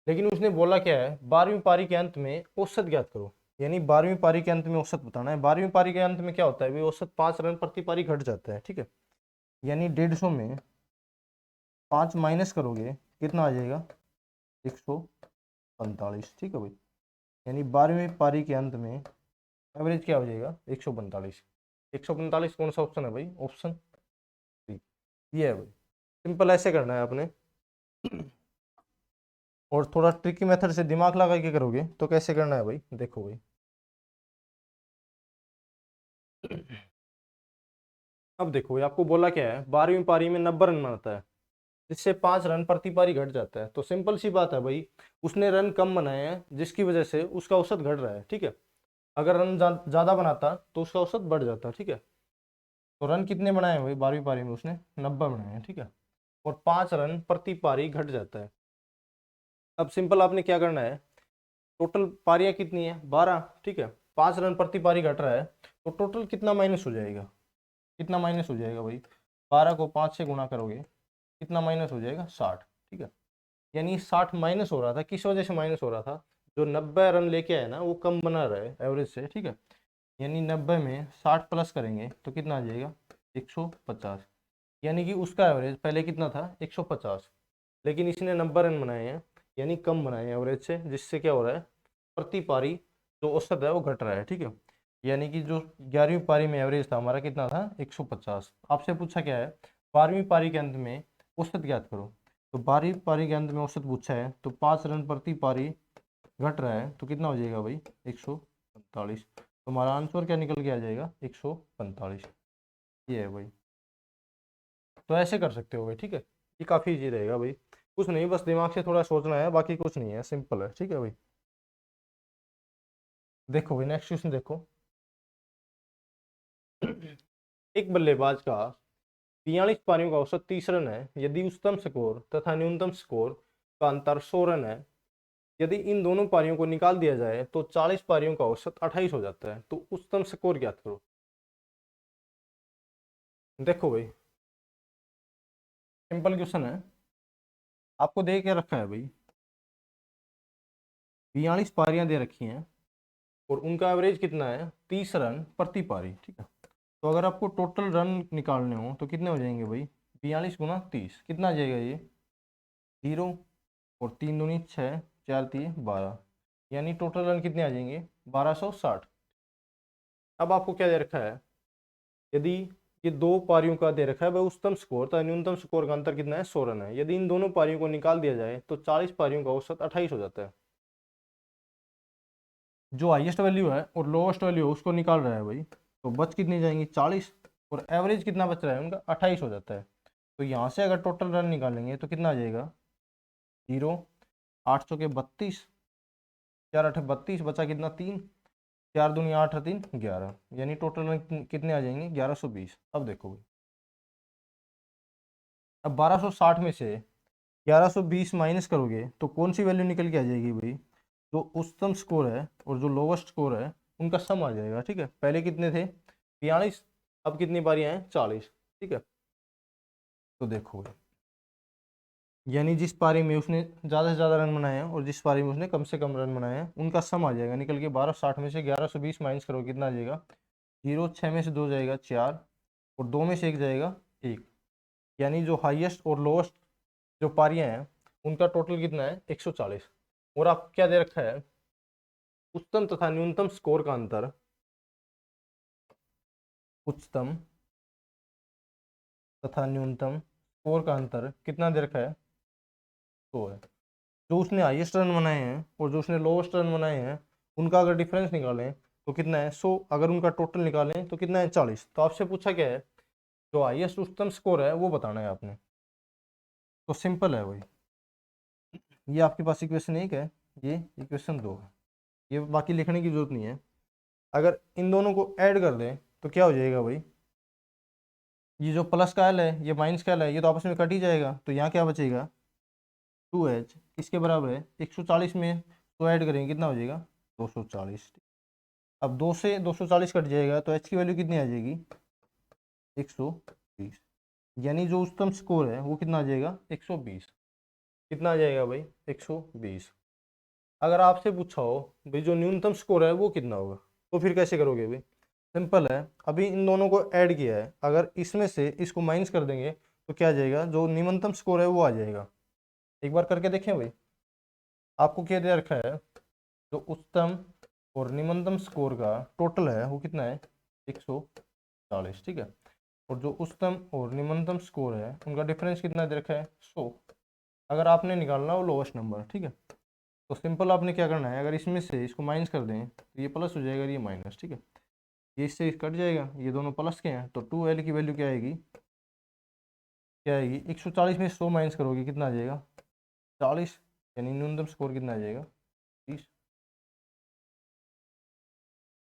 लेकिन उसने बोला क्या है, 12वीं पारी के अंत में औसत ज्ञात करो। यानी 12वीं पारी के अंत में औसत बताना है। 12वीं पारी के अंत में क्या होता है भाई, औसत 5 रन प्रति पारी घट जाता है, ठीक है। यानी 150 में 5 माइनस करोगे, कितना आ जाएगा, 145, ठीक है भाई। यानी 12वीं पारी के अंत में एवरेज क्या हो जाएगा, 145। 145 कौन सा ऑप्शन है भाई, ऑप्शन सी, ये है भाई। सिंपल ऐसे करना है आपने। और थोड़ा ट्रिकी मेथड से दिमाग लगा के करोगे तो कैसे करना है भाई, देखो भाई। अब देखो भाई आपको बोला क्या है, 12वीं पारी में 90 रन बनाता है, जिससे 5 रन प्रति पारी घट जाता है। तो सिंपल सी बात है भाई, उसने रन कम बनाए हैं, जिसकी वजह से उसका औसत घट रहा है, ठीक है। अगर रन ज्यादा बनाता तो उसका औसत बढ़ जाता, ठीक है। तो रन कितने बनाए हैं भाई, 12वीं पारी में उसने 90 बनाए हैं, ठीक है। और 5 रन प्रति पारी घट जाता है। अब सिंपल आपने क्या करना है, टोटल पारियां कितनी है 12, ठीक है, 5 रन प्रति पारी घट रहा है, तो टोटल कितना माइनस हो जाएगा, कितना माइनस हो जाएगा भाई, 12 को 5 से गुणा करोगे कितना माइनस हो जाएगा 60, ठीक है। यानी 60 माइनस हो रहा था, किस वजह से माइनस हो रहा था, जो 90 रन लेके आए ना वो कम बना रहा है एवरेज से, ठीक है। यानी 90 में 60 प्लस करेंगे तो कितना आ जाएगा 150, यानी कि उसका एवरेज पहले कितना था 150, लेकिन इसने 90 रन बनाए हैं यानी कम बनाए हैं एवरेज से, जिससे क्या हो रहा है प्रति पारी जो औसत है वो घट रहा है, ठीक है। यानी कि जो 11वीं पारी में एवरेज था हमारा कितना था 150। आपसे पूछा क्या है 12वीं पारी के अंत में औसत ज्ञात करो, तो 12वीं पारी के अंत में औसत पूछा है, तो 5 रन प्रति पारी घट रहा है तो कितना हो जाएगा भाई 145। तो हमारा आंसर क्या निकल के आ जाएगा 145, ये है भाई। तो ऐसे कर सकते हो भाई, ठीक है, ये काफ़ी इजी रहेगा भाई, कुछ नहीं, बस दिमाग से थोड़ा सोचना है, बाकी कुछ नहीं है, सिंपल है, ठीक है भाई। देखो भाई नेक्स्ट क्वेश्चन देखो। एक बल्लेबाज का 43 पारियों का औसत 30 रन है, यदि उच्चतम स्कोर तथा न्यूनतम स्कोर का अंतर 100 रन है, यदि इन दोनों पारियों को निकाल दिया जाए तो 40 पारियों का औसत 28 हो जाता है, तो उच्चतम स्कोर ज्ञात करो। देखो भाई सिंपल क्वेश्चन है, आपको दे के रखा है भाई 42 पारियां दे रखी हैं और उनका एवरेज कितना है 30 रन प्रति पारी, ठीक है। तो अगर आपको टोटल रन निकालने हो तो कितने हो जाएंगे भाई 42 गुना 30 कितना आ जाएगा ये 0, और 3 दूनी 6, 4 3 12, यानी टोटल रन कितने आ जाएंगे 1260। अब आपको क्या दे रखा है, यदि ये दो पारियों का दे रखा है भाई उच्चतम स्कोर तथा न्यूनतम स्कोर का अंतर कितना है 100 रन है, यदि इन दोनों पारियों को निकाल दिया जाए तो 40 पारियों का औसत 28 हो जाता है। जो हाईएस्ट वैल्यू है और लोवेस्ट वैल्यू है उसको निकाल रहा है भाई, तो बच कितनी जाएंगी 40, और एवरेज कितना बच रहा है उनका 28 हो जाता है। तो यहाँ से अगर टोटल रन निकालेंगे तो कितना आ जाएगा 0, 8 चौके 32, 4 8 32, बचा कितना 3, 4 दूनी 8 3 11, यानी टोटल रन कितने आ जाएंगे 1120। अब देखो भाई, अब 1260 में से 1120 माइनस करोगे तो कौन सी वैल्यू निकल के आ जाएगी भाई, जो उच्चतम स्कोर है और जो लोवेस्ट स्कोर है उनका सम आ जाएगा, ठीक है। पहले कितने थे 42, अब कितनी बारियां हैं 40, ठीक है। तो देखो यानी जिस पारी में उसने ज़्यादा से ज़्यादा रन बनाए हैं और जिस पारी में उसने कम से कम रन बनाए हैं उनका सम आ जाएगा निकल के 1260 में से 1120 माइनस करो कितना आ जाएगा 0, 6 में से 2 जाएगा 4, और 2 में से 1 जाएगा 1, यानी जो हाईएस्ट और लोवेस्ट जो पारियां हैं उनका टोटल कितना है 140। और आप क्या दे रखा है उच्चतम तथा न्यूनतम स्कोर का अंतर, उच्चतम तथा न्यूनतम स्कोर का अंतर कितना दे रखा है 100 है। जो उसने हाईएस्ट रन बनाए हैं और जो उसने लोवेस्ट रन बनाए हैं उनका अगर डिफरेंस निकालें तो कितना है 100, अगर उनका टोटल निकालें तो कितना है 40। तो आपसे पूछा क्या है जो हाईएस्ट उच्चतम स्कोर है वो बताना है आपने, तो सिंपल है भाई, ये आपके पास इक्वेशन 1 है, ये इक्वेशन 2 है, ये बाकी लिखने की जरूरत नहीं है। अगर इन दोनों को ऐड कर दें तो क्या हो जाएगा भाई, ये जो प्लस का एल है ये माइनस का एल है, ये तो आपस में कट ही जाएगा, तो यहाँ क्या बचेगा 2h किसके बराबर है 140 में, तो ऐड करेंगे कितना हो जाएगा 240। अब 2 से 240 कट जाएगा तो h की वैल्यू कितनी आ जाएगी 120, यानी जो उच्चतम स्कोर है वो कितना आ जाएगा 120, कितना आ जाएगा भाई 120। अगर आपसे पूछा हो भाई जो न्यूनतम स्कोर है वो कितना होगा, तो फिर कैसे करोगे भाई, सिंपल है, अभी इन दोनों को ऐड किया है, अगर इसमें से इसको माइनस कर देंगे तो क्या आ जाएगा जो न्यूनतम स्कोर है वो आ जाएगा। एक बार करके देखें भाई, आपको क्या दे रखा है जो उच्चतम और निम्नतम स्कोर का टोटल है वो कितना है 140, ठीक है, और जो उच्चतम और निम्नतम स्कोर है उनका डिफरेंस कितना दे रखा है 100। अगर आपने निकालना हो लोवेस्ट नंबर, ठीक है, तो सिंपल आपने क्या करना है अगर इसमें से इसको माइनस कर दें तो ये प्लस हो जाएगा, ये माइनस, ठीक है, ये इससे कट जाएगा, ये दोनों प्लस के हैं, तो 2l की वैल्यू क्या आएगी, क्या आएगी 140 में 100 माइनस करोगे कितना आ जाएगा 40, यानी न्यूनतम स्कोर कितना आ जाएगा 30।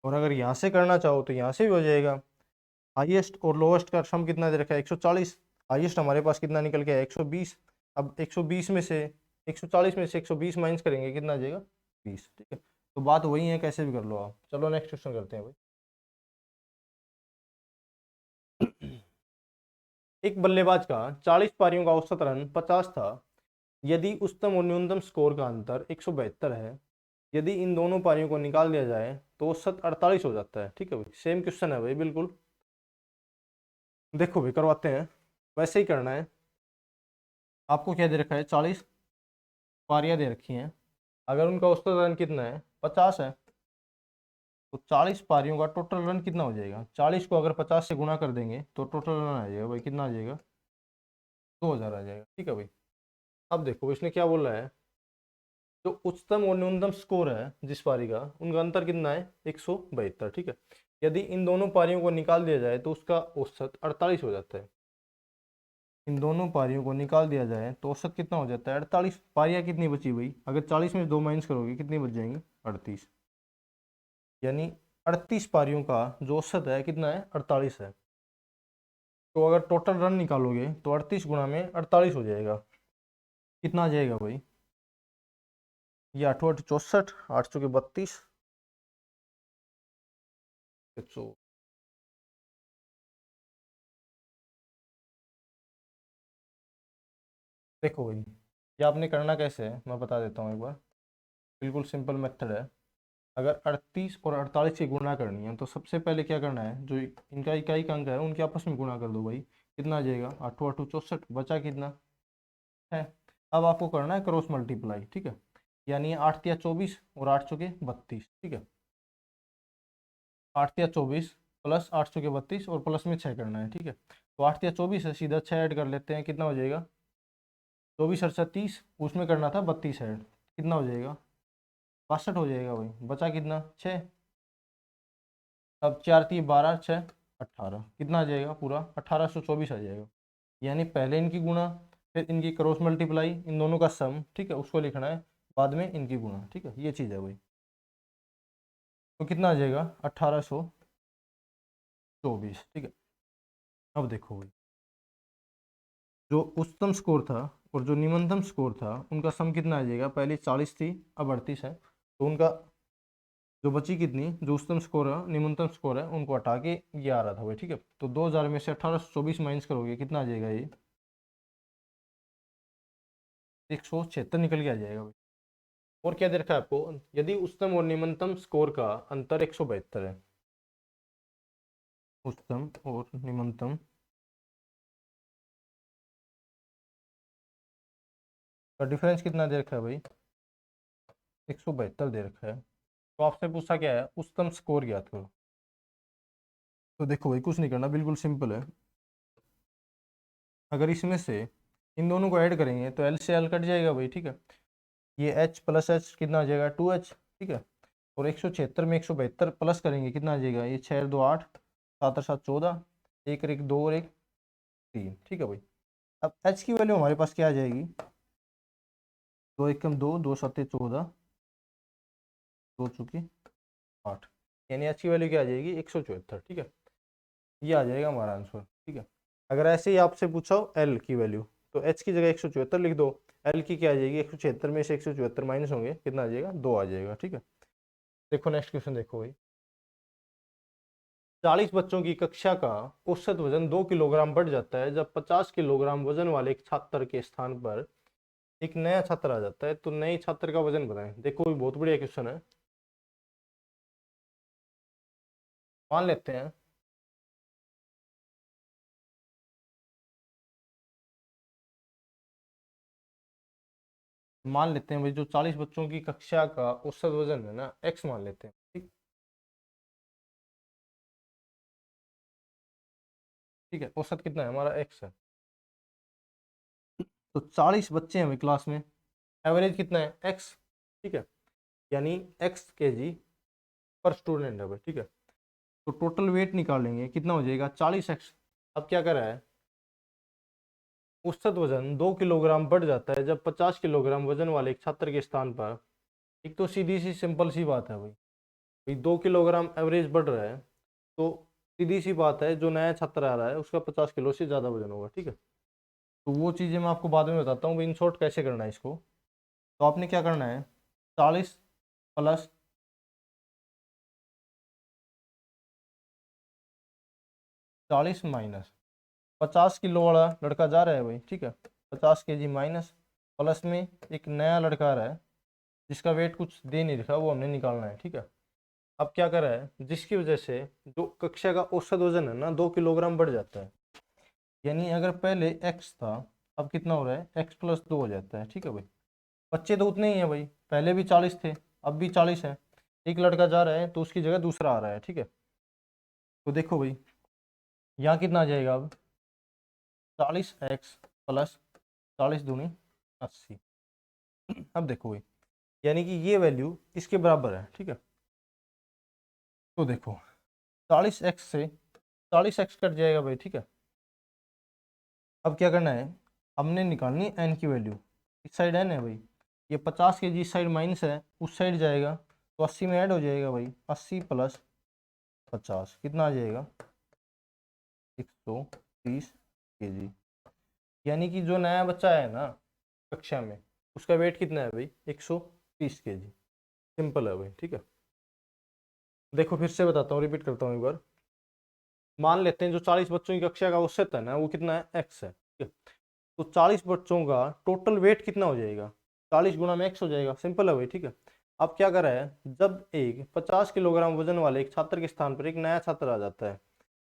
और अगर यहाँ से करना चाहो तो यहाँ से भी हो जाएगा, हाईएस्ट और लोवेस्ट का सम कितना दे रखा है 140, हाईएस्ट हमारे पास कितना निकल गया 120, अब 120 में से 140 में से 120 माइनस करेंगे, कितना आ जाएगा 20, ठीक है। तो बात वही है, कैसे भी कर लो आप। चलो नेक्स्ट क्वेश्चन करते हैं भाई। एक बल्लेबाज का 40 पारियों का औसत रन 50 था। यदि उच्चतम और न्यूनतम स्कोर का अंतर 172 है, यदि इन दोनों पारियों को निकाल दिया जाए तो औसत 48 हो जाता है, ठीक है भाई। सेम क्वेश्चन है भाई, बिल्कुल। देखो भाई, करवाते हैं, वैसे ही करना है। आपको क्या दे रखा है, 40 पारियां दे रखी हैं। अगर उनका औसत रन कितना है, 50 है, तो 40 पारियों का टोटल रन कितना हो जाएगा। 40 को अगर 50 से गुणा कर देंगे तो टोटल रन आ जाएगा भाई, कितना आ जाएगा, 2000 आ जाएगा, ठीक है भाई। अब देखो इसने क्या बोला है, जो उच्चतम और न्यूनतम स्कोर है जिस पारी का, उनका अंतर कितना है, 172, ठीक है। यदि इन दोनों पारियों को निकाल दिया जाए तो उसका औसत 48 हो जाता है। इन दोनों पारियों को निकाल दिया जाए तो औसत कितना हो जाता है, 48। पारियां कितनी बची भाई, अगर 40 में 2 माइनस करोगे कितनी बच जाएंगी, 38। यानी 38 पारियों का जो औसत है कितना है, 48 है। तो अगर टोटल रन निकालोगे तो 38 गुणा में 48 हो जाएगा, कितना आ जाएगा भाई, ये 8 8 64, 8 चौके 32, 100। देखो भाई, ये आपने करना कैसे है मैं बता देता हूँ एक बार। बिल्कुल सिंपल मेथड है। अगर 38 और 48 की गुणा करनी है तो सबसे पहले क्या करना है, जो इनका इकाई का अंक है उनके आपस में गुणा कर दो भाई, कितना आ जाएगा, 8 8 64, बचा कितना है। अब आपको करना है क्रॉस मल्टीप्लाई, ठीक है। यानी 8 या 24 और 8 चौके 32, ठीक है। 8 या 24 प्लस 8 चौके 32 और प्लस में 6 करना है, ठीक है। तो 8 या 24 है, सीधा 6 ऐड कर लेते हैं, कितना हो जाएगा, 24 और 30, उसमें करना था 32 ऐड, कितना हो जाएगा, 62 हो जाएगा भाई। बचा कितना, 6। अब 4 3 12, 6 18, कितना आ जाएगा पूरा, 1824 आ जाएगा। यानी पहले इनकी गुणा, फिर इनकी क्रॉस मल्टीप्लाई, इन दोनों का सम, ठीक है, उसको लिखना है, बाद में इनकी गुणा, ठीक है, ये चीज़ है भाई। तो कितना आ जाएगा, 1824, ठीक है। अब देखो भाई, जो उच्चतम स्कोर था और जो निम्नतम स्कोर था उनका सम कितना आ जाएगा, पहले 40 थी अब 38 है, तो उनका जो बची कितनी, जो उच्चतम स्कोर है निम्नतम स्कोर है उनको हटा के ये आ रहा था भाई, ठीक है। तो 2000 में से 1824 माइनस करोगे, कितना आ जाएगा, ये 176 निकल के आ जाएगा भाई। और क्या दे रखा है आपको, यदि उच्चतम और निम्नतम स्कोर का अंतर 172 है, उच्चतम और निम्नतम का डिफरेंस कितना दे रखा है भाई, 172 दे रखा है। तो आपसे पूछा क्या है, उच्चतम स्कोर ज्ञात करो। तो देखो भाई, कुछ नहीं करना, बिल्कुल सिंपल है। अगर इसमें से इन दोनों को ऐड करेंगे तो एल से एल कट जाएगा भाई, ठीक है। ये एच प्लस एच कितना आ जाएगा, 2h, ठीक है। और 176 में 172 प्लस करेंगे, कितना आ जाएगा, ये 6 2 8, 7 7 14, एक और एक 2 और एक 3, ठीक है भाई। अब एच की वैल्यू हमारे पास क्या आ जाएगी, 2 1 2, 2 7 14, 2 चुकी 8, यानी एच की वैल्यू क्या आ जाएगी, 174, ठीक है। ये आ जाएगा हमारा आंसर, ठीक है। अगर ऐसे ही आपसे पूछा हो एल की वैल्यू, तो एच की जगह 174 लिख दो, एल की क्या आ जाएगी, 176 में से 174 माइनस होंगे, कितना आ जाएगा, 2 आ जाएगा, ठीक है। देखो नेक्स्ट क्वेश्चन देखो भाई। 40 बच्चों की कक्षा का औसत वजन 2 किलोग्राम बढ़ जाता है जब 50 किलोग्राम वजन वाले एक छात्र के स्थान पर एक नया छात्र आ जाता है, तो नए छात्र का वजन बताएं। देखो ये बहुत बढ़िया क्वेश्चन है। मान लेते हैं, मान लेते हैं भाई, जो 40 बच्चों की कक्षा का औसत वजन है ना, एक्स मान लेते हैं, ठीक। ठीक है, औसत कितना है हमारा, एक्स है। तो 40 बच्चे हैं भाई क्लास में, एवरेज कितना है, एक्स, ठीक है। यानी एक्स के जी पर स्टूडेंट है भाई, ठीक है। तो टोटल वेट निकालेंगे, कितना हो जाएगा, 40x। अब क्या करा है, औसत वजन 2 किलोग्राम बढ़ जाता है जब 50 किलोग्राम वजन वाले एक छात्र के स्थान पर, एक तो सीधी सी सिंपल सी बात है भाई, भाई 2 किलोग्राम एवरेज बढ़ रहा है, तो सीधी सी बात है जो नया छात्र आ रहा है उसका 50 किलो से ज़्यादा वजन होगा, ठीक है। तो वो चीज़ें मैं आपको बाद में बताता हूँ भाई, इन शॉर्ट कैसे करना है इसको। तो आपने क्या करना है, 40 प्लस 40 माइनस 50 किलो वाला लड़का जा रहा है भाई, ठीक है, 50 kg माइनस, प्लस में एक नया लड़का आ रहा है जिसका वेट कुछ दे नहीं रखा, वो हमने निकालना है, ठीक है। अब क्या कर रहा है, जिसकी वजह से जो कक्षा का औसत वजन है ना 2 किलोग्राम बढ़ जाता है। यानी अगर पहले x था, अब कितना हो रहा है, x+2 हो जाता है, ठीक है भाई। बच्चे तो उतने ही हैं भाई, पहले भी 40 थे, अब भी 40 है। एक लड़का जा रहा है तो उसकी जगह दूसरा आ रहा है, ठीक है। तो देखो भाई, यहाँ कितना आ जाएगा अब, 40x प्लस 40 दूनी 80। अब देखो भाई, यानी कि ये वैल्यू इसके बराबर है, ठीक है। तो देखो 40x से 40x कट जाएगा भाई, ठीक है। अब क्या करना है, हमने निकालनी है n की वैल्यू। इस साइड n है भाई, ये 50 kg इस साइड माइनस है, उस साइड जाएगा तो 80 में ऐड हो जाएगा भाई। 80 प्लस 50 कितना आ जाएगा, 130 kg। यानी कि जो नया बच्चा है ना कक्षा में, उसका वेट कितना है भाई, 130 kg। सिंपल है भाई, ठीक है। देखो फिर से बताता हूँ, रिपीट करता हूँ एक बार। मान लेते हैं जो 40 बच्चों की कक्षा का औसत है ना, वो कितना है, x है, ठीक है। तो 40 बच्चों का टोटल वेट कितना हो जाएगा, 40 गुणा में x हो जाएगा। सिंपल है भाई, ठीक है। अब क्या कर रहा है, जब एक 50 किलोग्राम वजन वाले एक छात्र के स्थान पर एक नया छात्र आ जाता है,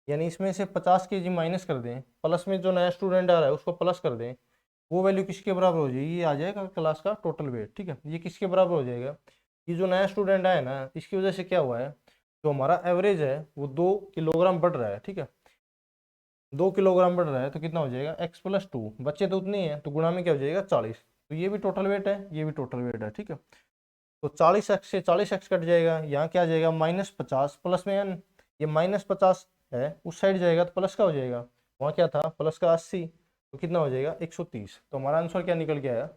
यानी इसमें से 50 kg माइनस कर दें, प्लस में जो नया स्टूडेंट आ रहा है उसको प्लस कर दें, वो वैल्यू किसके बराबर हो जाएगी, ये आ जाएगा क्लास का टोटल वेट, ठीक है। ये किसके बराबर हो जाएगा, ये जो नया स्टूडेंट आया ना, इसकी वजह से क्या हुआ है, जो हमारा एवरेज है वो 2 किलोग्राम बढ़ रहा है, ठीक है। 2 किलोग्राम बढ़ रहा है तो कितना हो जाएगा, x+2। बच्चे तो उतने ही है तो गुणा में क्या हो जाएगा, 40। तो ये भी टोटल वेट है, ये भी टोटल वेट है, ठीक है। तो 40x से 40x कट जाएगा, यहाँ क्या आ जाएगा, -50 प्लस में n, ये -50 है, उस साइड जाएगा तो प्लस का हो जाएगा, वहाँ क्या था प्लस का 80, तो कितना हो जाएगा 130। तो हमारा आंसर क्या निकल के आया,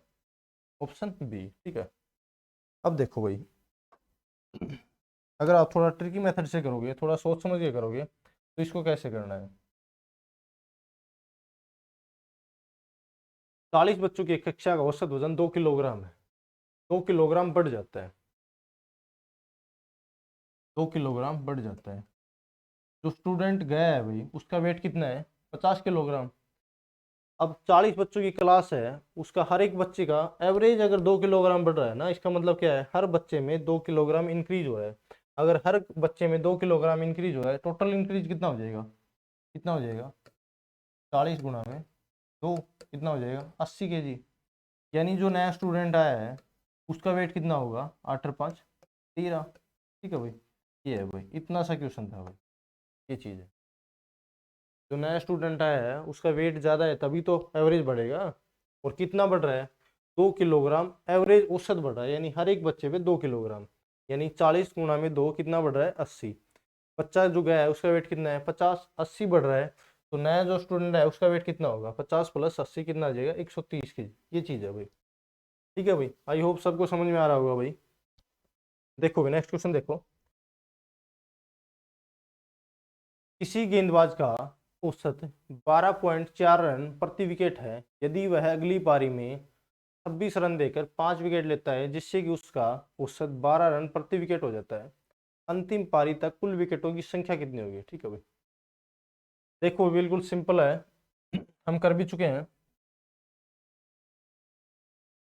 ऑप्शन बी, ठीक है। अब देखो भाई, अगर आप थोड़ा ट्रिकी मेथड से करोगे, थोड़ा सोच समझ के करोगे, तो इसको कैसे करना है, 40 बच्चों की एक कक्षा का औसत वजन 2 किलोग्राम है, 2 किलोग्राम बढ़ जाता है, 2 किलोग्राम बढ़ जाता है। जो स्टूडेंट गया है भाई उसका वेट कितना है, 50 किलोग्राम। अब 40 बच्चों की क्लास है, उसका हर एक बच्चे का एवरेज अगर 2 किलोग्राम बढ़ रहा है ना, इसका मतलब क्या है, हर बच्चे में 2 किलोग्राम इंक्रीज हो रहा है। अगर हर बच्चे में 2 किलोग्राम इंक्रीज हो रहा है, टोटल इंक्रीज कितना हो जाएगा, कितना हो जाएगा, 40 गुणा में 2 कितना हो जाएगा, 80 kg। यानी जो नया स्टूडेंट आया है उसका वेट कितना होगा, 8 और 5 13, ठीक है भाई। ये है भाई, इतना सा क्वेश्चन था भाई, ये चीज़ है। जो नया स्टूडेंट आया है उसका वेट ज़्यादा है तभी तो एवरेज बढ़ेगा। और कितना बढ़ रहा है, 2 किलोग्राम एवरेज औसत बढ़ रहा है, यानी हर एक बच्चे पे 2 किलोग्राम। यानी 40 गुणा में 2 कितना बढ़ रहा है, 80। बच्चा जो गया है उसका वेट कितना है, 50, 80 बढ़ रहा है। तो नया जो स्टूडेंट है उसका वेट कितना होगा, 50 प्लस 80 कितना आ जाएगा, 130 kg। ये चीज़ है भाई, ठीक है भाई। आई होप सबको समझ में आ रहा होगा भाई। देखो भाई नेक्स्ट क्वेश्चन देखो। किसी गेंदबाज का औसत 12.4 रन प्रति विकेट है, यदि वह अगली पारी में 26 रन देकर 5 विकेट लेता है, जिससे कि उसका औसत 12 रन प्रति विकेट हो जाता है, अंतिम पारी तक कुल विकेटों की संख्या कितनी होगी, ठीक है भाई। देखो बिल्कुल सिंपल है, हम कर भी चुके हैं।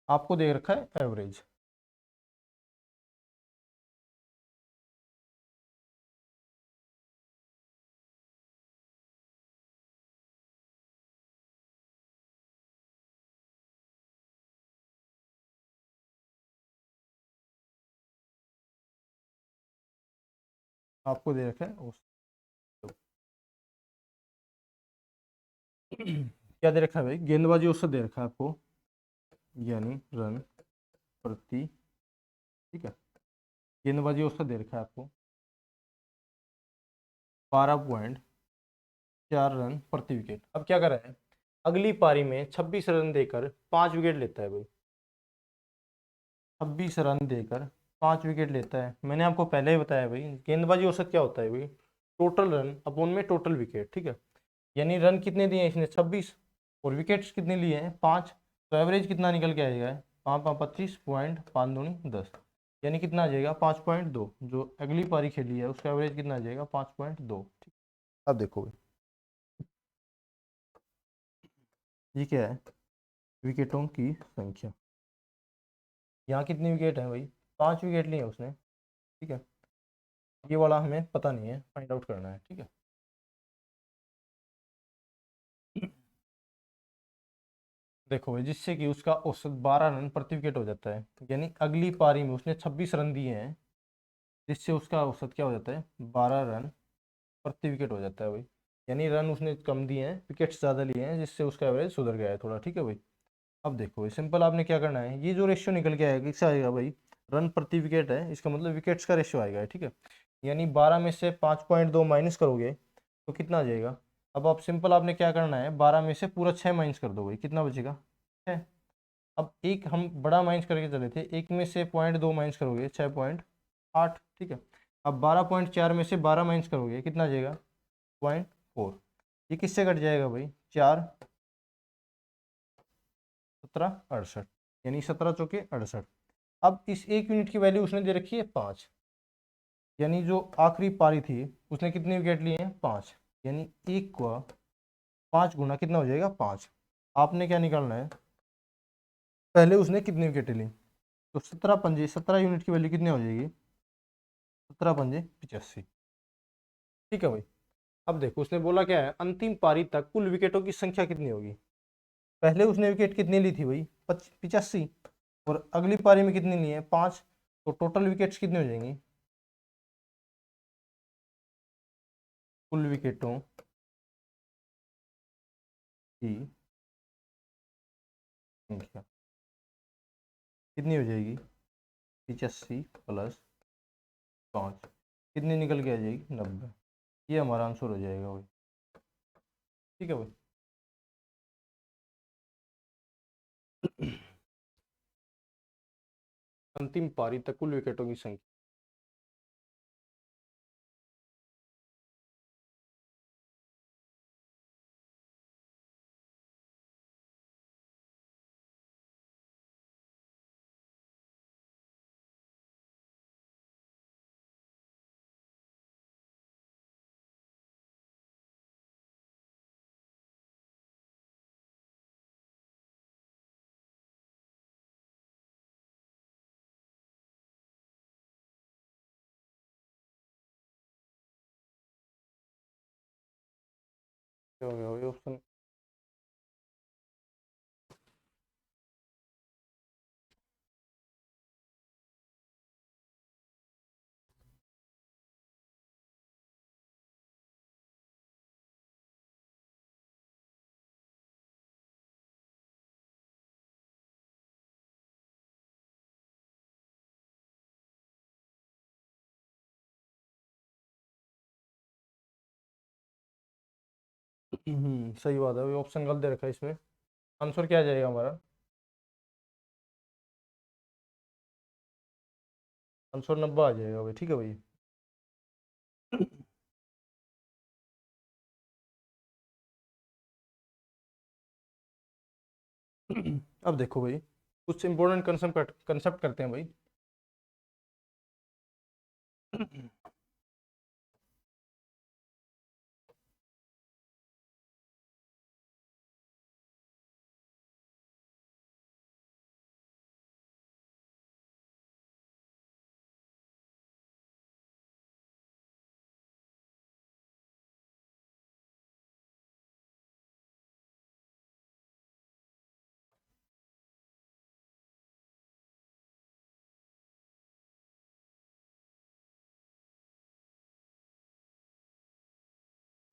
आपको दे रखा है एवरेज, आपको दे रखा है औसत। क्या दे रखा है भाई, गेंदबाजी औसत दे रखा है आपको, यानी रन प्रति, ठीक है। गेंदबाजी औसत दे रखा है आपको 12.4 रन प्रति विकेट। अब क्या कर रहा है, अगली पारी में 26 रन देकर 5 विकेट लेता है भाई, 26 रन देकर 5 विकेट लेता है। मैंने आपको पहले ही बताया भाई, गेंदबाजी औसत क्या होता है भाई, टोटल रन अपॉन में टोटल विकेट, ठीक है। यानी रन कितने दिए हैं इसने, 26, और विकेट्स कितने लिए हैं, 5। तो एवरेज कितना निकल के आएगा, 5 5 25 पॉइंट 5 दूनी 10, यानी कितना आ जाएगा 5.2। जो अगली पारी खेली है उसका एवरेज कितना आ जाएगा 5.2। ठीक, अब देखो भाई ये क्या है, विकेटों की संख्या। यहाँ कितनी विकेट है भाई, 5 विकेट लिए उसने। ठीक है, ये वाला हमें पता नहीं है, फाइंड आउट करना है। ठीक है, देखो भाई जिससे कि उसका औसत 12 रन प्रति विकेट हो जाता है, यानी अगली पारी में उसने 26 रन दिए हैं, जिससे उसका औसत क्या हो जाता है 12 रन प्रति विकेट हो जाता है भाई। यानी रन उसने कम दिए हैं, विकेट्स ज़्यादा लिए हैं, जिससे उसका एवरेज सुधर गया है थोड़ा। ठीक है भाई, अब देखो भाई सिंपल आपने क्या करना है, ये जो रेशियो निकल के आएगा किससे आएगा भाई, रन प्रति विकेट है, इसका मतलब विकेट्स का रेशियो आएगा। ठीक है, यानी 12 में से 5.2 माइनस करोगे तो कितना आ जाएगा। अब आप सिंपल आपने क्या करना है, 12 में से पूरा 6 माइनस कर दो भाई, कितना बचेगा 6। अब एक हम बड़ा माइनस करके चले थे, एक में से 0.2 माइनस करोगे 6.8। ठीक है, अब 12.4 में से 12 माइनस करोगे कितना आ जाएगा 0.4। ये किससे कट जाएगा भाई, 4 17 68, यानी 17 चौके 68। अब इस एक यूनिट की वैल्यू उसने दे रखी है 5, यानी जो आखिरी पारी थी उसने कितने विकेट लिए हैं 5, यानी एक का 5 गुना कितना हो जाएगा 5। आपने क्या निकालना है, पहले उसने कितनी विकेटें ली, तो 17 पंजे 17 यूनिट की वैल्यू कितनी हो जाएगी, 17 पंजे 85। ठीक है भाई, अब देखो उसने बोला क्या है, अंतिम पारी तक कुल विकेटों की संख्या कितनी होगी। पहले उसने विकेट कितनी ली थी भाई 85, और अगली पारी में कितनी ली है 5, तो टोटल विकेट्स कितनी हो जाएंगी, कुल विकेटों की संख्या कितनी हो जाएगी, 85 प्लस 5 कितनी निकल के आ जाएगी 90। ये हमारा आंसर हो जाएगा भाई। ठीक है भाई, अंतिम पारी तक कुल विकेटों की संख्या। क्या हो गया भाई ऑप्शन, सही बात है भाई, ऑप्शन गलत दे रखा है इसमें। आंसर क्या आ जाएगा हमारा, आंसर 90 आ जाएगा भाई। ठीक है भाई, अब देखो भाई कुछ इंपॉर्टेंट कंसेप्ट करते हैं भाई।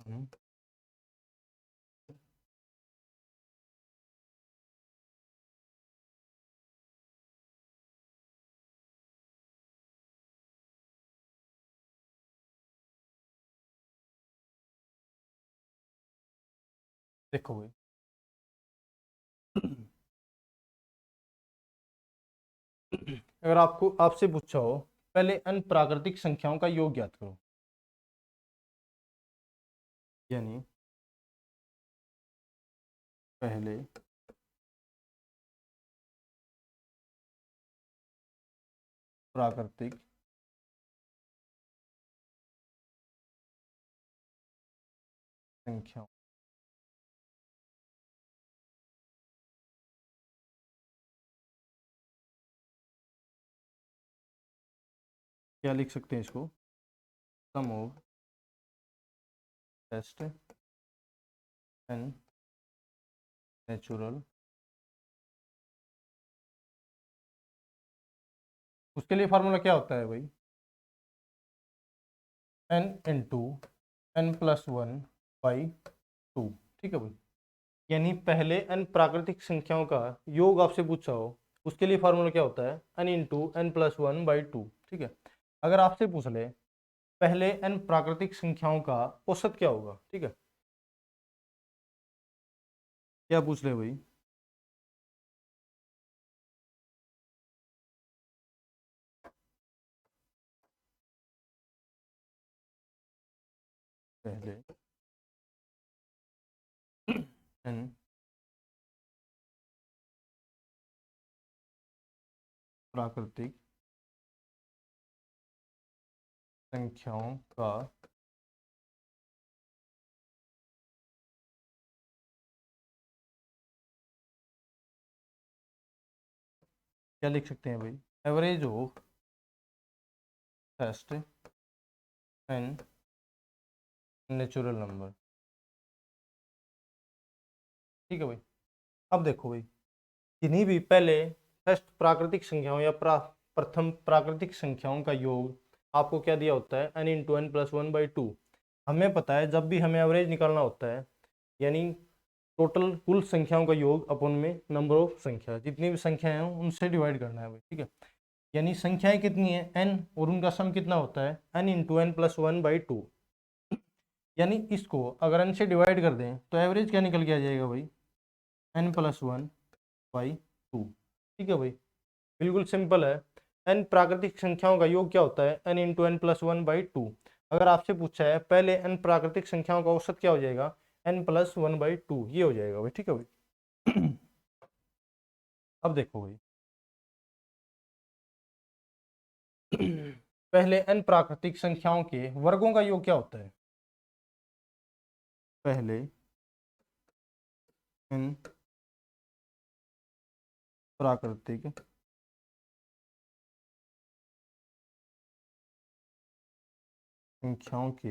हम्म, देखो भाई अगर आपको आपसे पूछा हो पहले अन प्राकृतिक संख्याओं का योग ज्ञात करो, यानी पहले प्राकृतिक संख्याओं। क्या लिख सकते हैं इसको? सम ऑफ टेस्ट एंड नेचुरल। उसके लिए फार्मूला क्या होता है भाई? n into n+1/2। ठीक है भाई, यानी पहले n प्राकृतिक संख्याओं का योग आपसे पूछा हो, उसके लिए फार्मूला क्या होता है? n into n+1/2। ठीक है, अगर आपसे पूछ ले पहले n प्राकृतिक संख्याओं का औसत क्या होगा, ठीक है, क्या पूछ ले भाई? पहले n प्राकृतिक संख्याओं का क्या लिख सकते हैं भाई? Average of test and natural number. ठीक है भाई, अब देखो भाई, किन्हीं भी पहले फर्स्ट प्राकृतिक संख्याओं या प्रथम प्राकृतिक संख्याओं का योग आपको क्या दिया होता है? n into n+1/2। हमें पता है जब भी हमें एवरेज निकालना होता है, यानी टोटल कुल संख्याओं का योग अपन में नंबर ऑफ संख्या, जितनी भी संख्याएं हैं उनसे डिवाइड करना है भाई। ठीक है, यानी संख्याएं कितनी है? n, और उनका सम कितना होता है? n into n+1/2। यानी इसको अगर n से डिवाइड कर दें तो एवरेज क्या निकल के आ जाएगा भाई? n+1/2। ठीक है भाई, बिल्कुल सिंपल है। n प्राकृतिक संख्याओं का योग क्या होता है? n into n+1/2। अगर आपसे पूछा है पहले n प्राकृतिक संख्याओं का औसत क्या हो जाएगा? n+1/2, ये हो जाएगा भाई। ठीक है भाई। अब देखो भाई, पहले n प्राकृतिक संख्याओं के वर्गों का योग क्या होता है? पहले n प्राकृतिक संख्याओं के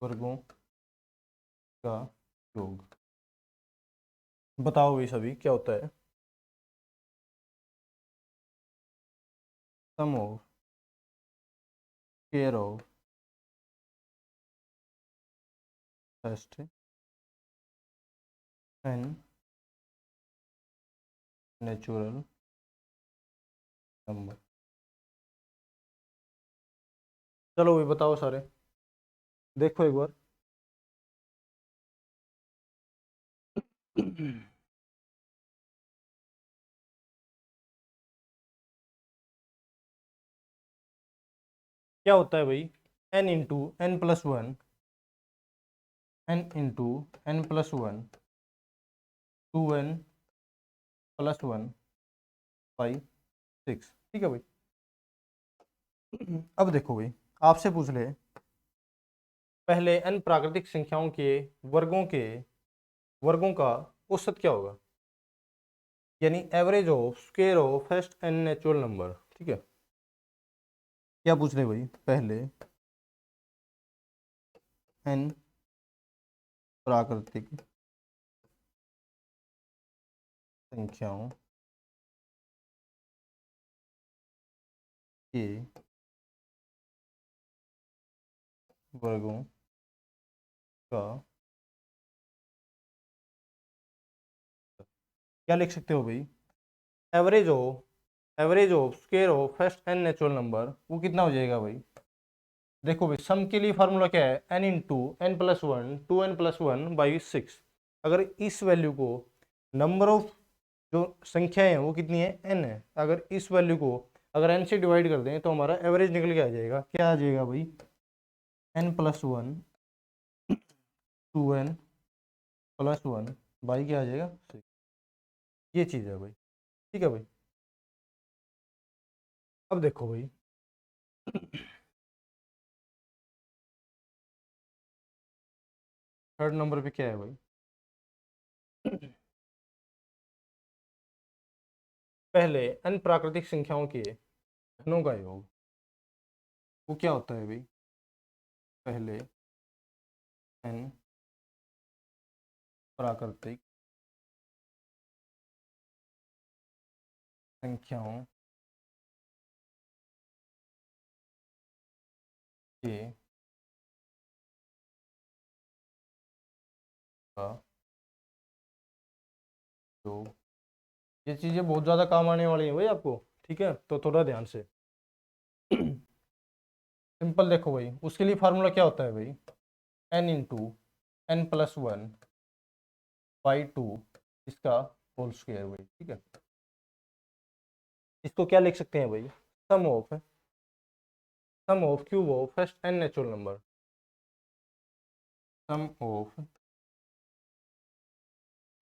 वर्गों का योग। बताओ भाई सभी, क्या होता है? Sum of square of first and natural number. चलो भाई बताओ सारे, देखो एक बार। क्या होता है भाई? n into n+1, two n plus one by 6। ठीक है भाई, अब देखो भाई, आपसे पूछ ले पहले n प्राकृतिक संख्याओं के वर्गों का औसत क्या होगा, यानी average of square of first n natural number. ठीक है, क्या पूछ रहे भाई? पहले n प्राकृतिक संख्याओं के वर्गों का क्या लिख सकते हो भाई? Average of square of first n natural number, वो कितना हो जाएगा भाई? देखो भाई, सम के लिए फार्मूला क्या है? n into n+1, 2n+1/6। अगर इस वैल्यू को, नंबर ऑफ जो संख्याएं हैं वो कितनी है? n है। अगर इस वैल्यू को अगर n से डिवाइड कर दें तो हमारा एवरेज निकल के आ जाएगा। क्या आ जाएगा भाई? n+1, 2n +1 बाई क्या आ जाएगा 6। ये चीज़ है भाई, ठीक है भाई। अब देखो भाई थर्ड नंबर पे क्या है भाई। पहले n प्राकृतिक संख्याओं के घनों का योग, वो क्या होता है भाई। पहले n प्राकृतिक संख्याओं के का योग, ये चीज़ें बहुत ज़्यादा काम आने वाली हैं भाई आपको, ठीक है, तो थोड़ा ध्यान से। सिंपल देखो भाई, उसके लिए फार्मूला क्या होता है भाई, n × n+1/2 इसका होल स्क्वायर भाई, ठीक है। इसको क्या लिख सकते हैं भाई, sum of cube of first n natural number, sum of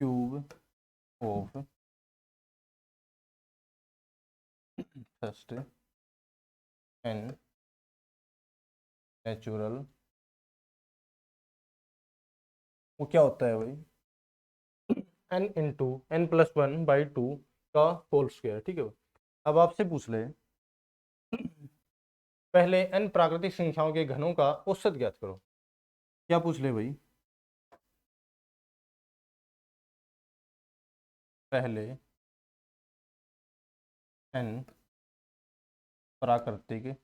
cube of first n natural, वो क्या होता है भाई, n × n+1/2 का होल स्क्वायर, ठीक है भाई। अब आपसे पूछ ले, पहले n प्राकृतिक संख्याओं के घनों का औसत ज्ञात करो। क्या पूछ ले भाई, पहले n प्राकृतिक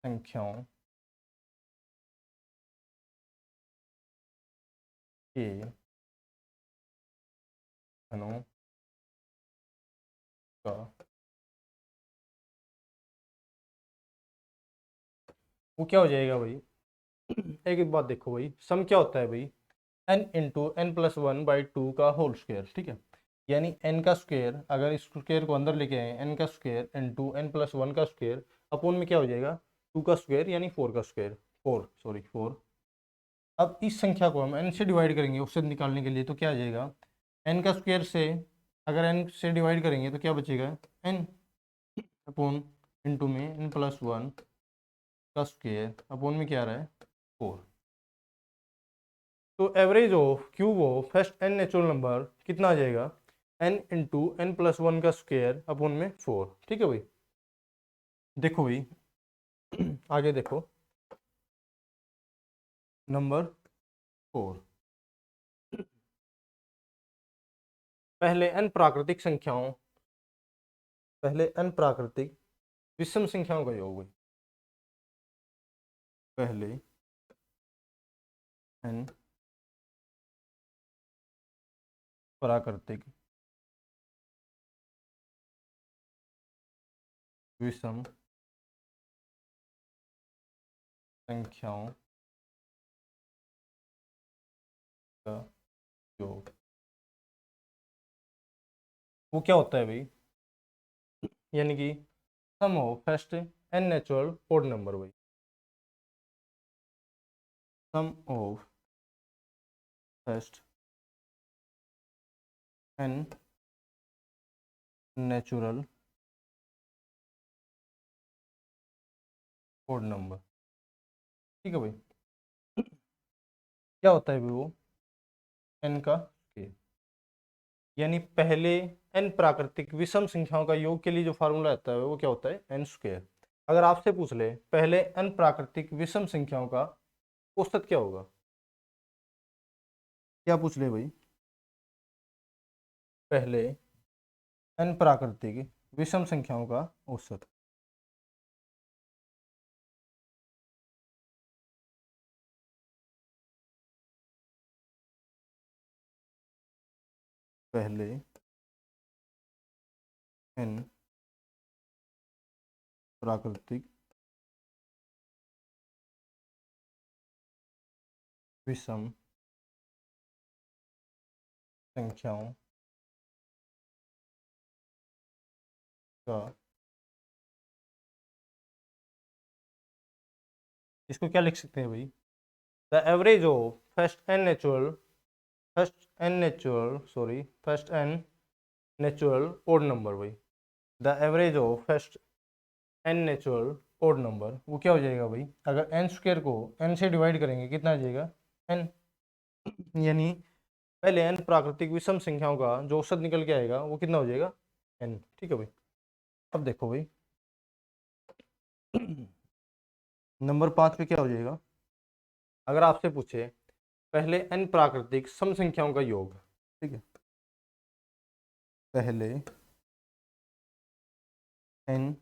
संख्याओं के घनों का, वो क्या हो जाएगा भाई। एक एक बात देखो भाई, सम क्या होता है भाई, n × n+1/2 का होल स्क्वायर, ठीक है। यानी n का स्क्वायर, अगर इस स्क्वायर को अंदर लेके आए, n का स्क्वायर × n+1 का स्क्वायर अपोन में क्या हो जाएगा 2 का स्क्वायर यानी 4 का स्क्वायर, 4। अब इस संख्या को हम n से डिवाइड करेंगे औसत निकालने के लिए, तो क्या आ जाएगा, n का स्क्वायर से अगर n से डिवाइड करेंगे तो क्या बचेगा n अपोन इंटू में n+1 का स्क्वायर अपोन में क्या आ रहा है 4। तो average of cube of first n natural number कितना आ जाएगा, n × n+1 का स्क्वायर अपोन में 4, ठीक है भाई। देखो भाई आगे देखो, नंबर 4, पहले n प्राकृतिक संख्याओं, पहले n प्राकृतिक विषम संख्याओं का योग भाई, पहले n प्राकृतिक विषम संख्याओं का योग, वो क्या होता है भाई, यानी कि sum of first n natural odd number भाई, sum of first n natural odd number, ठीक है भाई। क्या होता है भाई वो n का स्क्वायर, यानी पहले n प्राकृतिक विषम संख्याओं का योग के लिए जो फार्मूला आता है वो क्या होता है n²। अगर आपसे पूछ ले पहले n प्राकृतिक विषम संख्याओं का औसत क्या होगा, क्या पूछ ले भाई, पहले n प्राकृतिक विषम संख्याओं का औसत, पहले n प्राकृतिक विषम संख्याओं का, इसको क्या लिख सकते हैं भाई, the average of first n natural odd number भाई, the average of first n natural odd number वो क्या हो जाएगा भाई, अगर एन स्क्वायर को एन से डिवाइड करेंगे कितना आ जाएगा एन, यानी पहले एन प्राकृतिक विषम संख्याओं का जो औसत निकल के आएगा वो कितना हो जाएगा एन। ठीक है भाई, अब देखो भाई नंबर 5 पे क्या हो जाएगा, अगर आपसे पूछे पहले एन प्राकृतिक सम संख्याओं का योग, ठीक है, पहले एन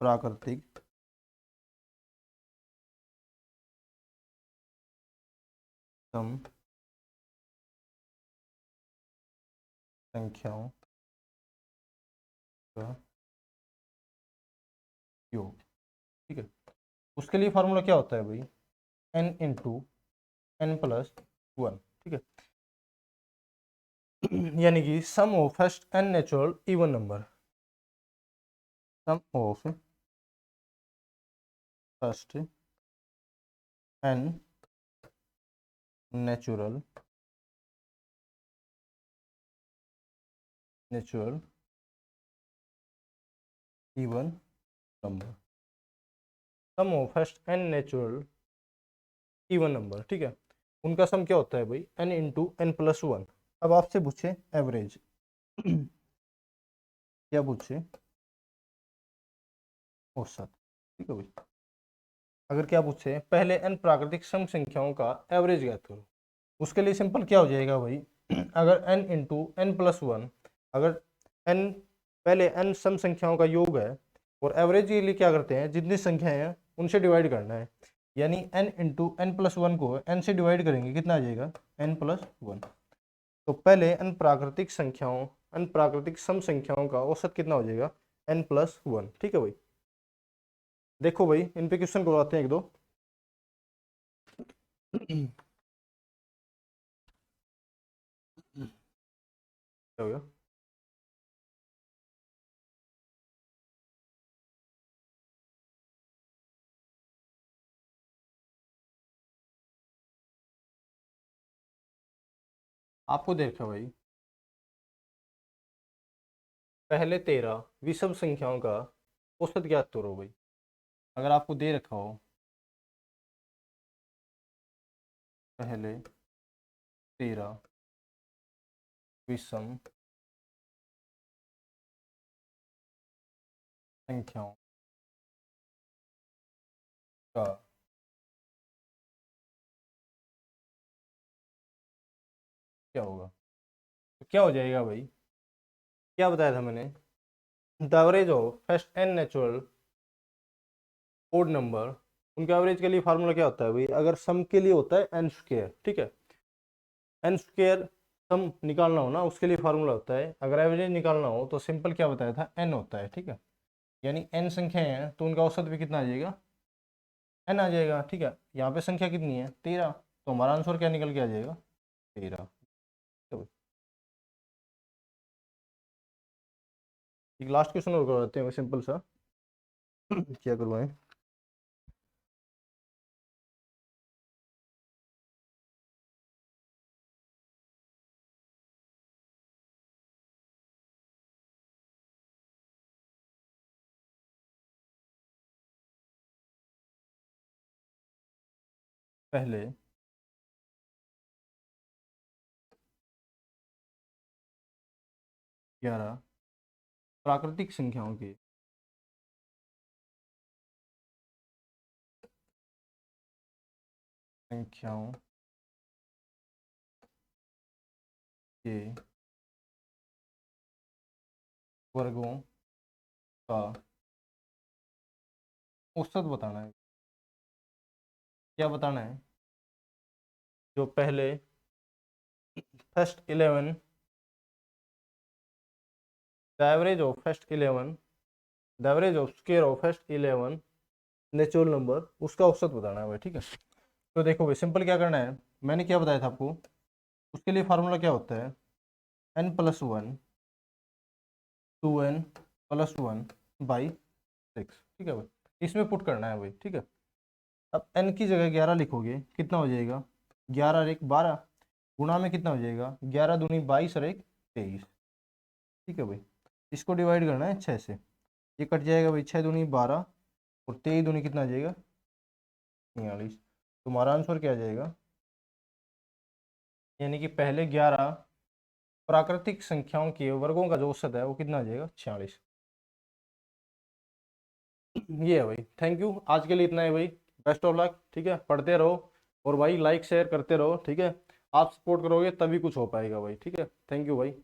प्राकृतिक सम संख्याओं का योग, ठीक है, उसके लिए फॉर्मूला क्या होता है भाई, n into n plus one, ठीक है, यानी कि sum of first n natural even number, sum of first n natural even number, sum of first n natural even number, ठीक है, उनका सम क्या होता है भाई n into n plus one. अब आपसे पूछे एवरेज क्या पूछे औसत, ठीक है भाई, अगर क्या पूछे पहले एन प्राकृतिक सम संख्याओं का एवरेज ज्ञात करो, उसके लिए सिंपल क्या हो जाएगा भाई अगर n into n plus one, अगर n पहले n सम संख्याओं का योग है और एवरेज के लिए क्या करते हैं जितनी संख्याएं हैं उनसे डिवाइड करना है, यानी n into n plus one को n से डिवाइड करेंगे कितना आ जाएगा n प्लस वन। तो पहले n प्राकृतिक सम संख्याओं का औसत कितना हो जाएगा n प्लस वन। ठीक है भाई, देखो भाई इन पे क्वेश्चन करवाते हैं एक दो। क्या हो गया, आपको देखा भाई पहले 13 विषम संख्याओं का औसत ज्ञात करो भाई, अगर आपको दे रखा हो पहले 13 विषम संख्याओं का क्या होगा, तो क्या हो जाएगा भाई, क्या बताया था मैंने, the average of first n natural odd number, उनके एवरेज के लिए फार्मूला क्या होता है भाई, अगर सम के लिए होता है एन स्क्वायर, ठीक है, एन स्क्वायर सम निकालना हो ना उसके लिए फार्मूला होता है, अगर एवरेज निकालना हो तो सिंपल क्या बताया था एन होता है, ठीक है, यानी एन संख्या है तो उनका औसत भी कितना आ जाएगा एन आ जाएगा, ठीक है, यहाँ पे संख्या कितनी है 13, तो हमारा आंसर क्या निकल के आ जाएगा 13। तो एक लास्ट क्वेश्चन और करवाते हैं सिंपल सा क्या करवाएं, पहले 11 प्राकृतिक संख्याओं के संख्याओं के वर्गों का औसत बताना है, क्या बताना है, जो पहले first 11 the average of first 11 the average of square of first 11 natural number उसका औसत बताना है भाई, ठीक है, तो देखो भाई सिंपल क्या करना है, मैंने क्या बताया था आपको, उसके लिए फार्मूला क्या होता है n plus one 2n plus one by 6, ठीक है भाई, इसमें पुट करना है भाई, ठीक है, अब n की जगह 11 लिखोगे कितना हो जाएगा, 11 और 1 12, गुणा में कितना हो जाएगा, 11 दूनी 22 और 1 23। ठीक है भाई, इसको डिवाइड करना है 6 से, ये कट जाएगा भाई, 6 दूनी 12 और 23 दूनी कितना आ जाएगा 46। तुम्हारा आंसर क्या आ जाएगा, यानी कि पहले 11 प्राकृतिक संख्याओं के वर्गों का जो औसत है वो कितना आ जाएगा 46। ये है भाई, थैंक यू, आज के लिए इतना है भाई, बेस्ट ऑफ लक, ठीक है, पढ़ते रहो और भाई लाइक शेयर करते रहो, ठीक है, आप सपोर्ट करोगे तभी कुछ हो पाएगा भाई, ठीक है, थैंक यू भाई।